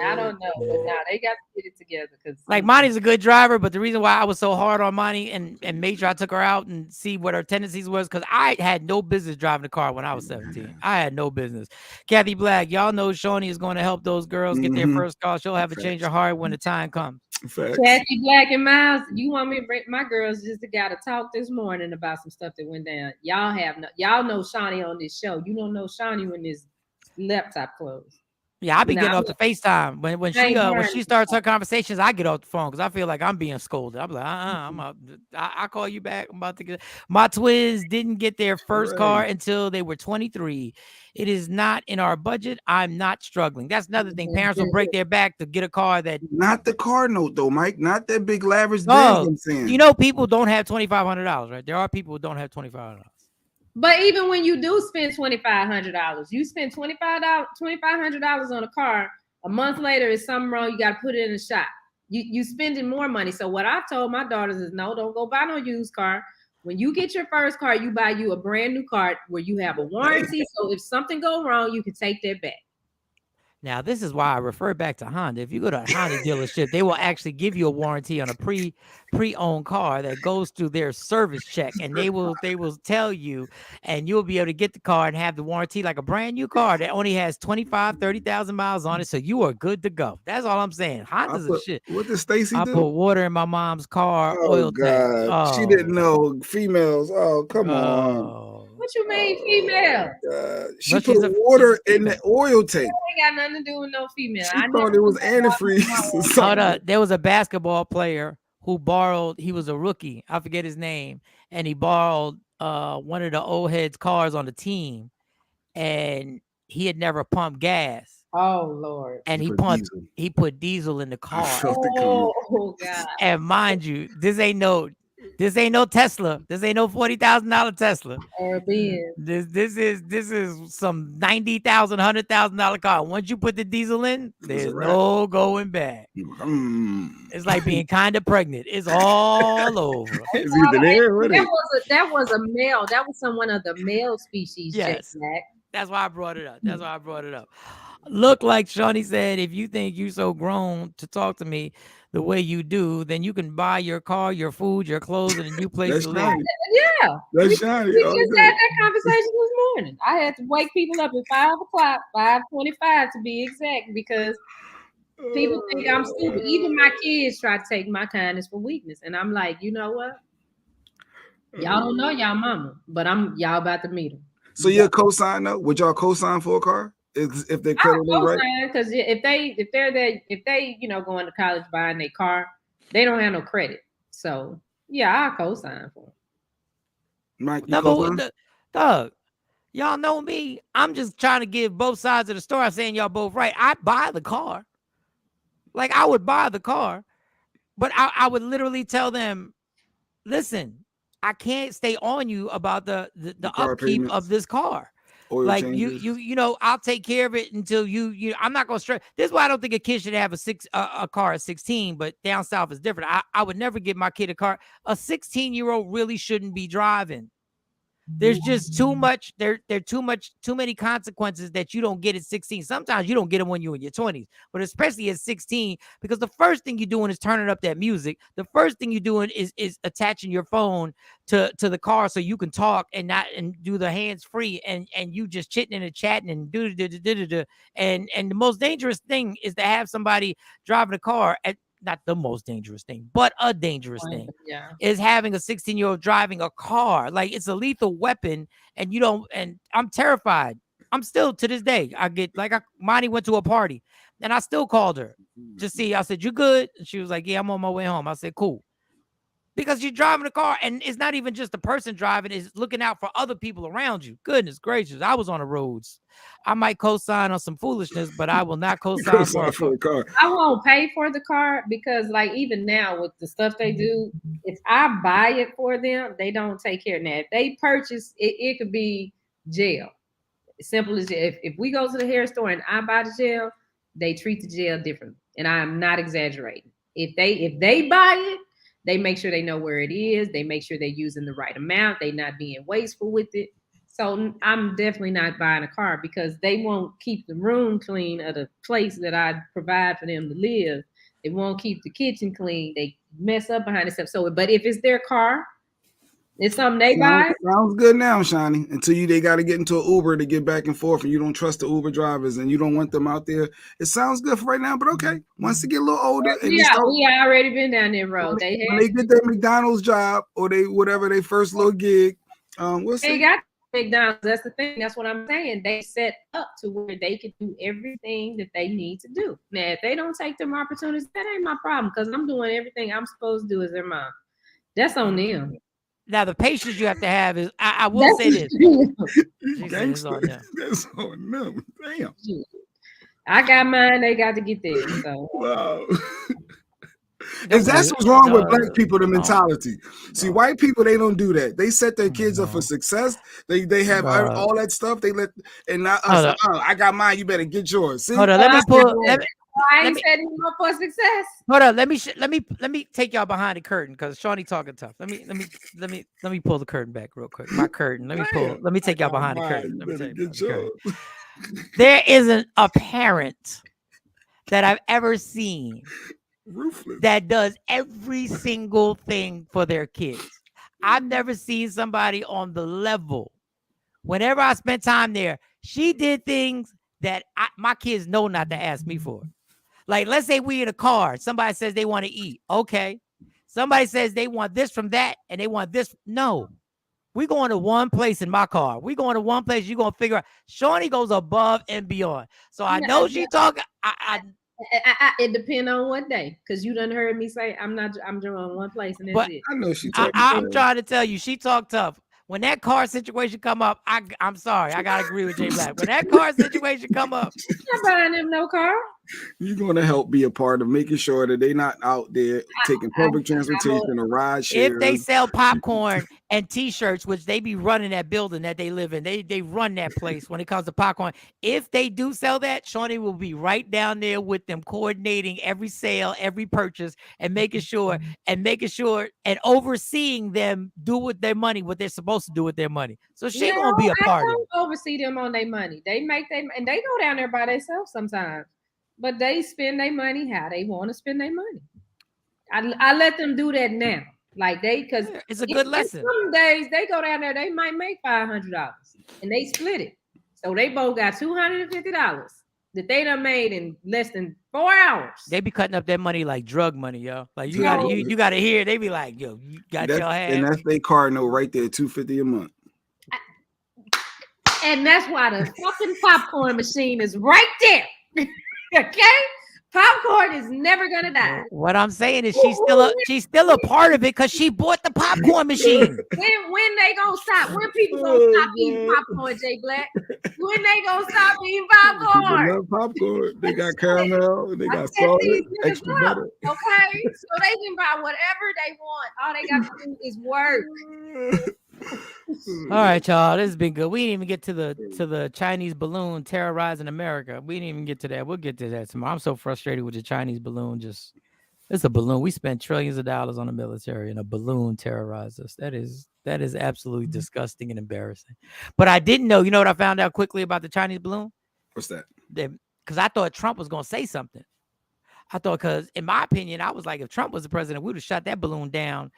I don't know. But now they got to get it together. Because Like Monty's a good driver, but the reason why I was so hard on Monty and made sure I took her out and see what her tendencies was, because I had no business driving the car when I was 17. I had no business. Kathy Black, y'all know Shawnee is going to help those girls get their first car. She'll have a change of heart when the time comes. Kathy Black and Miles, you want me to bring my girls just got to talk this morning about some stuff that went down. Y'all know Shawnee on this show. You don't know Shawnee when this laptop closed. Yeah, I be getting off the FaceTime when she starts her conversations. I get off the phone because I feel like I'm being scolded. I'm like, I'm out. I'll call you back. I'm about to get. My twins didn't get their first car until they were 23. It is not in our budget. I'm not struggling. That's another thing. Parents will break their back to get a car that. Not the car note though, Mike. Not that big lavish. I'm saying. You know, people don't have $2,500, right? There are people who don't have $2,500. But even when you do spend $2,500, you spend $2,500 on a car. A month later, is something wrong. You got to put it in a shop. You spending more money. So what I've told my daughters is, no, don't go buy no used car. When you get your first car, you buy you a brand new car where you have a warranty. So if something go wrong, you can take that back. Now, this is why I refer back to Honda. If you go to a Honda dealership, they will actually give you a warranty on a pre-owned car that goes through their service check, and they will tell you, and you'll be able to get the car and have the warranty like a brand new car that only has 30,000 miles on it, so you are good to go. That's all I'm saying. Honda's a shit. What did Stacy do? I put water in my mom's car. Oh, oil God. tank. She didn't know females. Oh, come on. What you mean, female? She put water in the oil tank. Ain't got nothing to do with no female. She thought it was antifreeze. Hold up. There was a basketball player who borrowed. He was a rookie. I forget his name, and he borrowed one of the old heads' cars on the team, and he had never pumped gas. Oh Lord! And he put diesel in the car. Oh God! And mind you, this ain't no Tesla. This ain't no $40,000 Tesla. Or Benz. This is some $90,000, $100,000 car. Once you put the diesel in, there's no going back. It's like being kind of pregnant. It's all over. It's either there or that was a male. That was someone of the male species. Yes. That's why I brought it up. Look, like Shawnee said, if you think you so grown to talk to me the way you do, then you can buy your car, your food, your clothes, and a new place to live. Yeah. That's shiny. We just had that conversation this morning. I had to wake people up at 5 o'clock, 5:25 to be exact, because people think I'm stupid. Even my kids try to take my kindness for weakness. And I'm like, you know what? Y'all don't know y'all mama, but y'all about to meet them. So you're co-sign though? Would y'all co-sign for a car? If they credit right? Because if they going to college buying their car, they don't have no credit. So yeah, I'll co-sign for them. Mike, Doug, y'all know me. I'm just trying to give both sides of the story. I'm saying y'all both right. I buy the car. Like I would buy the car, but I would literally tell them, listen, I can't stay on you about the upkeep payments of this car. Oil like changes. you I'll take care of it until you I'm not gonna stress. This is why I don't think a kid should have a car at 16, but down south is different. I would never give my kid a car. A 16-year-old really shouldn't be driving. There's just too much. Too many consequences that you don't get at 16. Sometimes you don't get them when you're in your 20s, but especially at 16, because the first thing you're doing is turning up that music. The first thing you're doing is attaching your phone to the car so you can talk and do the hands free and you just chitting and chatting and and the most dangerous thing is to have somebody driving a car at. Not the most dangerous thing, but a dangerous thing is having a 16-year-old driving a car. Like it's a lethal weapon, and I'm terrified. I'm still to this day. Monty went to a party and I still called her to see. I said, "You good?" And she was like, "Yeah, I'm on my way home." I said, "Cool." because you're driving a car, and it's not even just the person driving, it's looking out for other people around you. Goodness gracious, I was on the roads. I might co-sign on some foolishness, but I will not co-sign for a car. I won't pay for the car because, like, even now with the stuff they do, if I buy it for them, they don't take care of that. If they purchase it, it could be jail. Simple as if we go to the hair store and I buy the gel, they treat the gel differently, and I'm not exaggerating. If they buy it, they make sure they know where it is. They make sure they're using the right amount. They're not being wasteful with it. So I'm definitely not buying a car because they won't keep the room clean of the place that I provide for them to live. They won't keep the kitchen clean. They mess up behind themselves. So, but if it's their car, it's something they buy. Sounds good now, Shawnee. Until they got to get into an Uber to get back and forth, and you don't trust the Uber drivers, and you don't want them out there. It sounds good for right now, but okay. Once they get a little older, and we already been down that road. When they get their McDonald's job or they whatever their first little gig, we'll see. They got McDonald's. That's the thing. That's what I'm saying. They set up to where they can do everything that they need to do. Now, if they don't take them opportunities, that ain't my problem because I'm doing everything I'm supposed to do as their mom. That's on them. Now, the patience you have to have is, I will say this. That's on them. Damn. I got mine. They got to get theirs. So. Wow. And that's what's wrong with black people, the mentality. See, white people, they don't do that. They set their kids up for success. They have all that stuff. They let, and not us. I got mine. You better get yours. See? Hold on, let me pull. I ain't setting him up for success. Hold on, let me take y'all behind the curtain because Shawnee talking tough. Let me pull the curtain back real quick. My curtain. Let me take y'all behind the curtain. Let me tell you the curtain. There isn't a parent that I've ever seen that does every single thing for their kids. I've never seen somebody on the level. Whenever I spent time there, she did things that my kids know not to ask me for. Like, let's say we in a car. Somebody says they want to eat. Okay. Somebody says they want this from that and they want this. No. We going to one place in my car. We going to one place. You're going to figure out. Shawnee goes above and beyond. So I know she talking. It depends on what day, because you done heard me say I'm doing one place and that's it. I know she. I'm trying to tell you, she talk tough. When that car situation come up, I'm sorry, I gotta agree with Jay Black. When that car situation come up, I'm not buying them no car. You're gonna help be a part of making sure that they're not out there taking public transportation or ride share. If they sell popcorn and T-shirts, which they be running that building that they live in, they run that place when it comes to popcorn. If they do sell that, Shawnee will be right down there with them, coordinating every sale, every purchase, and making sure and overseeing them do with their money what they're supposed to do with their money. So she gonna be a part of it. I don't oversee them on their money. They make them, and they go down there by themselves sometimes. But they spend their money how they want to spend their money. I let them do that now. Like because it's a good lesson. Some days they go down there, they might make $500 and they split it. So they both got $250 that they done made in less than 4 hours. They be cutting up that money like drug money, yo. Like you gotta hear. They be like, yo, you got your hand. And that's their car note right there, $250 a month. And that's why the fucking popcorn machine is right there. Okay, popcorn is never gonna die. What I'm saying is she's still a part of it because she bought the popcorn machine. When they gonna stop? When people gonna stop eating popcorn, Jay Black? When they gonna stop eating popcorn? They love popcorn. They got caramel. They got salt, extra butter. Okay, so they can buy whatever they want. All they got to do is work. All right, y'all. This has been good. We didn't even get to the Chinese balloon terrorizing America. We didn't even get to that. We'll get to that tomorrow. I'm so frustrated with the Chinese balloon. It's a balloon. We spent trillions of dollars on the military, and a balloon terrorized us. That is absolutely disgusting and embarrassing. But I didn't know. You know what I found out quickly about the Chinese balloon? What's that? Because I thought Trump was going to say something. I thought, because in my opinion, I was like, if Trump was the president, we would have shot that balloon down.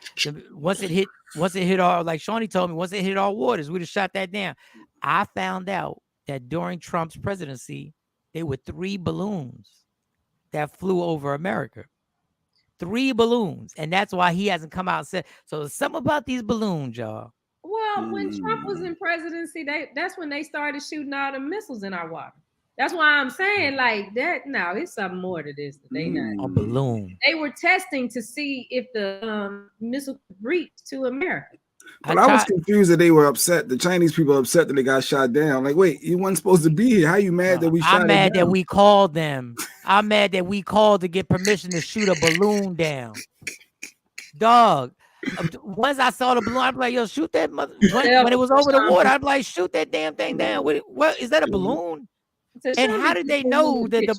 Once it hit all, like Shawnee told me, once it hit all waters, we'd have shot that down. I found out that during Trump's presidency, there were 3 balloons that flew over America. 3 balloons. And that's why he hasn't come out and said, so there's something about these balloons, y'all. Well, when Trump was in presidency, that's when they started shooting all the missiles in our water. That's why I'm saying like that. No, it's something more to this. That they not. A balloon. They were testing to see if the missile could reach to America. But I was confused that they were upset. The Chinese people were upset that they got shot down. Like, wait, you weren't supposed to be here. How you mad that we shot I'm mad down? that we called them. I'm mad that we called to get permission to shoot a balloon down. Dog. Once I saw the balloon, I'm like, yo, shoot that mother. When it was over the water, I'm like, shoot that damn thing down. What is that, a balloon? And how did they know that the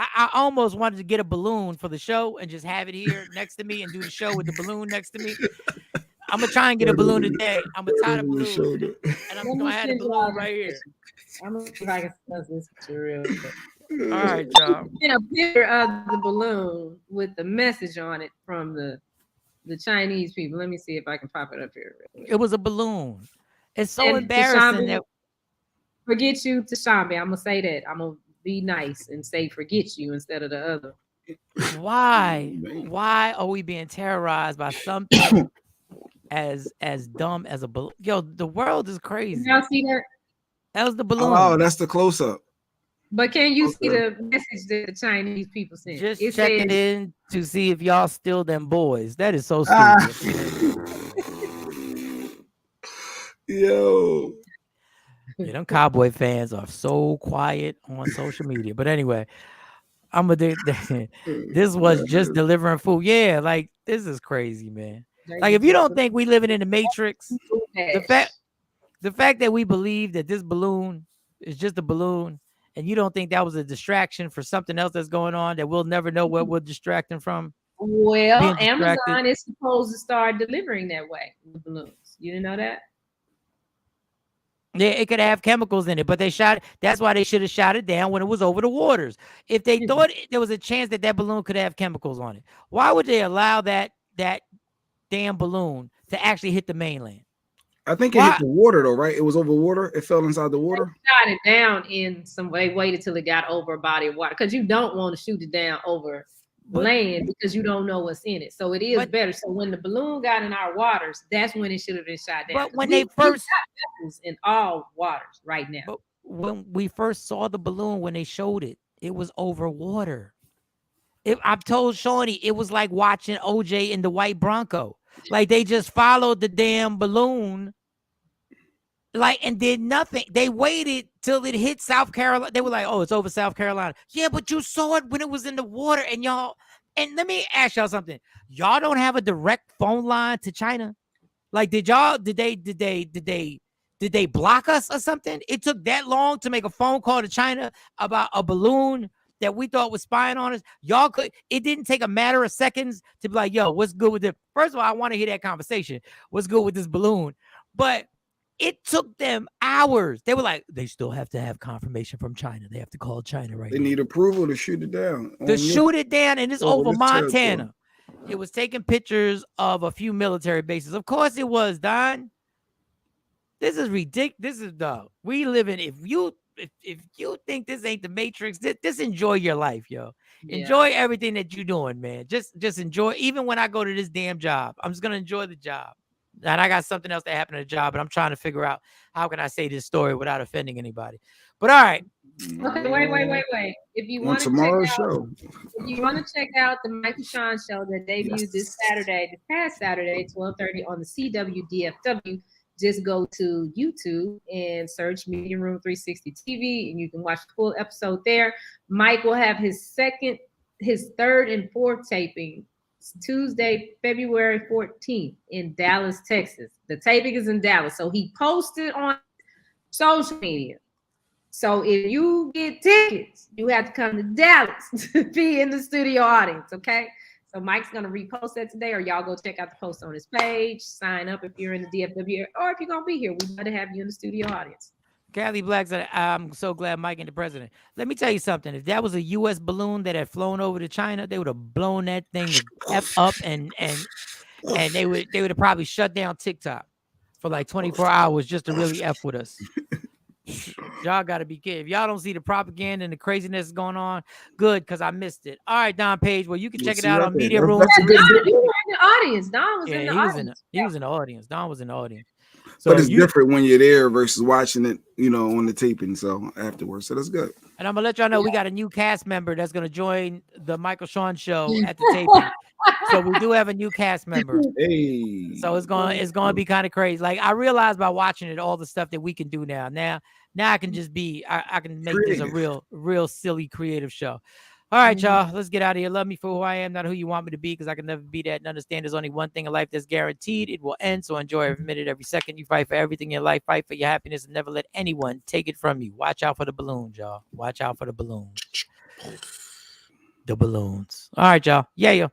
I almost wanted to get a balloon for the show and just have it here next to me and do the show with the balloon next to me. I'm gonna try and get a balloon today. I'm gonna tie the balloon, and I'm gonna have the balloon right here. I'm gonna see if I can sell this material. All right, y'all. And a picture of the balloon with the message on it from the Chinese people. Let me see if I can pop it up here. It was a balloon. It's so embarrassing that. Forget you, Tashambi. I'm gonna say that. I'm gonna be nice and say forget you instead of the other. Why? Why are we being terrorized by something as dumb as a balloon? Yo, the world is crazy. Y'all see that? That was the balloon. Oh, that's the close up. But can you see the message that the Chinese people sent? Just it checking says, in to see if y'all still them boys. That is so stupid. Yo. Yeah, them Cowboy fans are so quiet on social media. But anyway, this was just delivering food. Yeah, like this is crazy, man. Like if you don't think we living in the Matrix, the fact that we believe that this balloon is just a balloon, and you don't think that was a distraction for something else that's going on that we'll never know what we're distracting from. Well, Amazon is supposed to start delivering that way with balloons. You didn't know that? Yeah, it could have chemicals in it, but they shot it. That's why they should have shot it down when it was over the waters. If they thought there was a chance that balloon could have chemicals on it, why would they allow that damn balloon to actually hit the mainland? I think it hit the water though, right? It was over water. It fell inside the water. They shot it down in some way. Waited till it got over a body of water because you don't want to shoot it down over land because you don't know what's in it. So it is better. So when the balloon got in our waters, that's when it should have been shot down. But when they first in all waters right now. But when we first saw the balloon, when they showed it, it was over water. I've told Shawnee, it was like watching OJ in the white Bronco. Like they just followed the damn balloon. Like and did nothing. They waited till it hit South Carolina. They were like, "Oh, it's over South Carolina." Yeah, but you saw it when it was in the water, and y'all. And let me ask y'all something. Y'all don't have a direct phone line to China. Like, did they block us or something? It took that long to make a phone call to China about a balloon that we thought was spying on us. Y'all could. It didn't take a matter of seconds to be like, "Yo, what's good with it?" First of all, I want to hear that conversation. What's good with this balloon? But it took them hours. They were like, they still have to have confirmation from China. They have to call China right now. They need approval to shoot it down. To shoot it down, and it's over Montana. It was taking pictures of a few military bases. Of course it was, Don. This is ridiculous. This is dumb. We live in, if you think this ain't the Matrix, just enjoy your life, yo. Yeah. Enjoy everything that you're doing, man. Just enjoy. Even when I go to this damn job, I'm just going to enjoy the job. And I got something else that happened at a job, but I'm trying to figure out how can I say this story without offending anybody. But all right. Okay, wait. If you want to check out the Michael Shawn show that debuted this past Saturday, 12:30 on the CWDFW, just go to YouTube and search Media Room 360 TV, and you can watch the full episode there. Mike will have his third and fourth taping Tuesday, February 14th in Dallas, Texas. The taping is in Dallas. So he posted on social media. So if you get tickets, you have to come to Dallas to be in the studio audience, okay? So Mike's going to repost that today, or y'all go check out the post on his page, sign up if you're in the DFW, or if you're going to be here, we'd love to have you in the studio audience. Cali Black said, I'm so glad Mike ain't the president. Let me tell you something. If that was a U.S. balloon that had flown over to China, they would have blown that thing F up and they would have probably shut down TikTok for like 24 hours just to really F with us. Y'all got to be kidding. If y'all don't see the propaganda and the craziness going on, good, because I missed it. All right, Don Page. Well, you can check it out on Media Room. Don was in the audience. Don was in the audience. He was in the audience. Don was in the audience. So but it's different when you're there versus watching it, you know, on the taping. So afterwards, so that's good. And I'm gonna let y'all know we got a new cast member that's gonna join the Michael Shawn show at the taping. So we do have a new cast member. Hey. So it's gonna be kind of crazy. Like I realized by watching it all the stuff that we can do now. Now I can just be I can make this a real silly creative show. All right, y'all. Let's get out of here. Love me for who I am, not who you want me to be, because I can never be that. And understand there's only one thing in life that's guaranteed. It will end. So enjoy every minute, every second. You fight for everything in your life. Fight for your happiness and never let anyone take it from you. Watch out for the balloons, y'all. Watch out for the balloons. The balloons. All right, y'all. Yeah.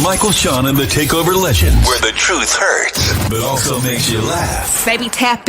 Michael Shawn and the Takeover Legends, where the truth hurts, but also makes you laugh. Baby, tap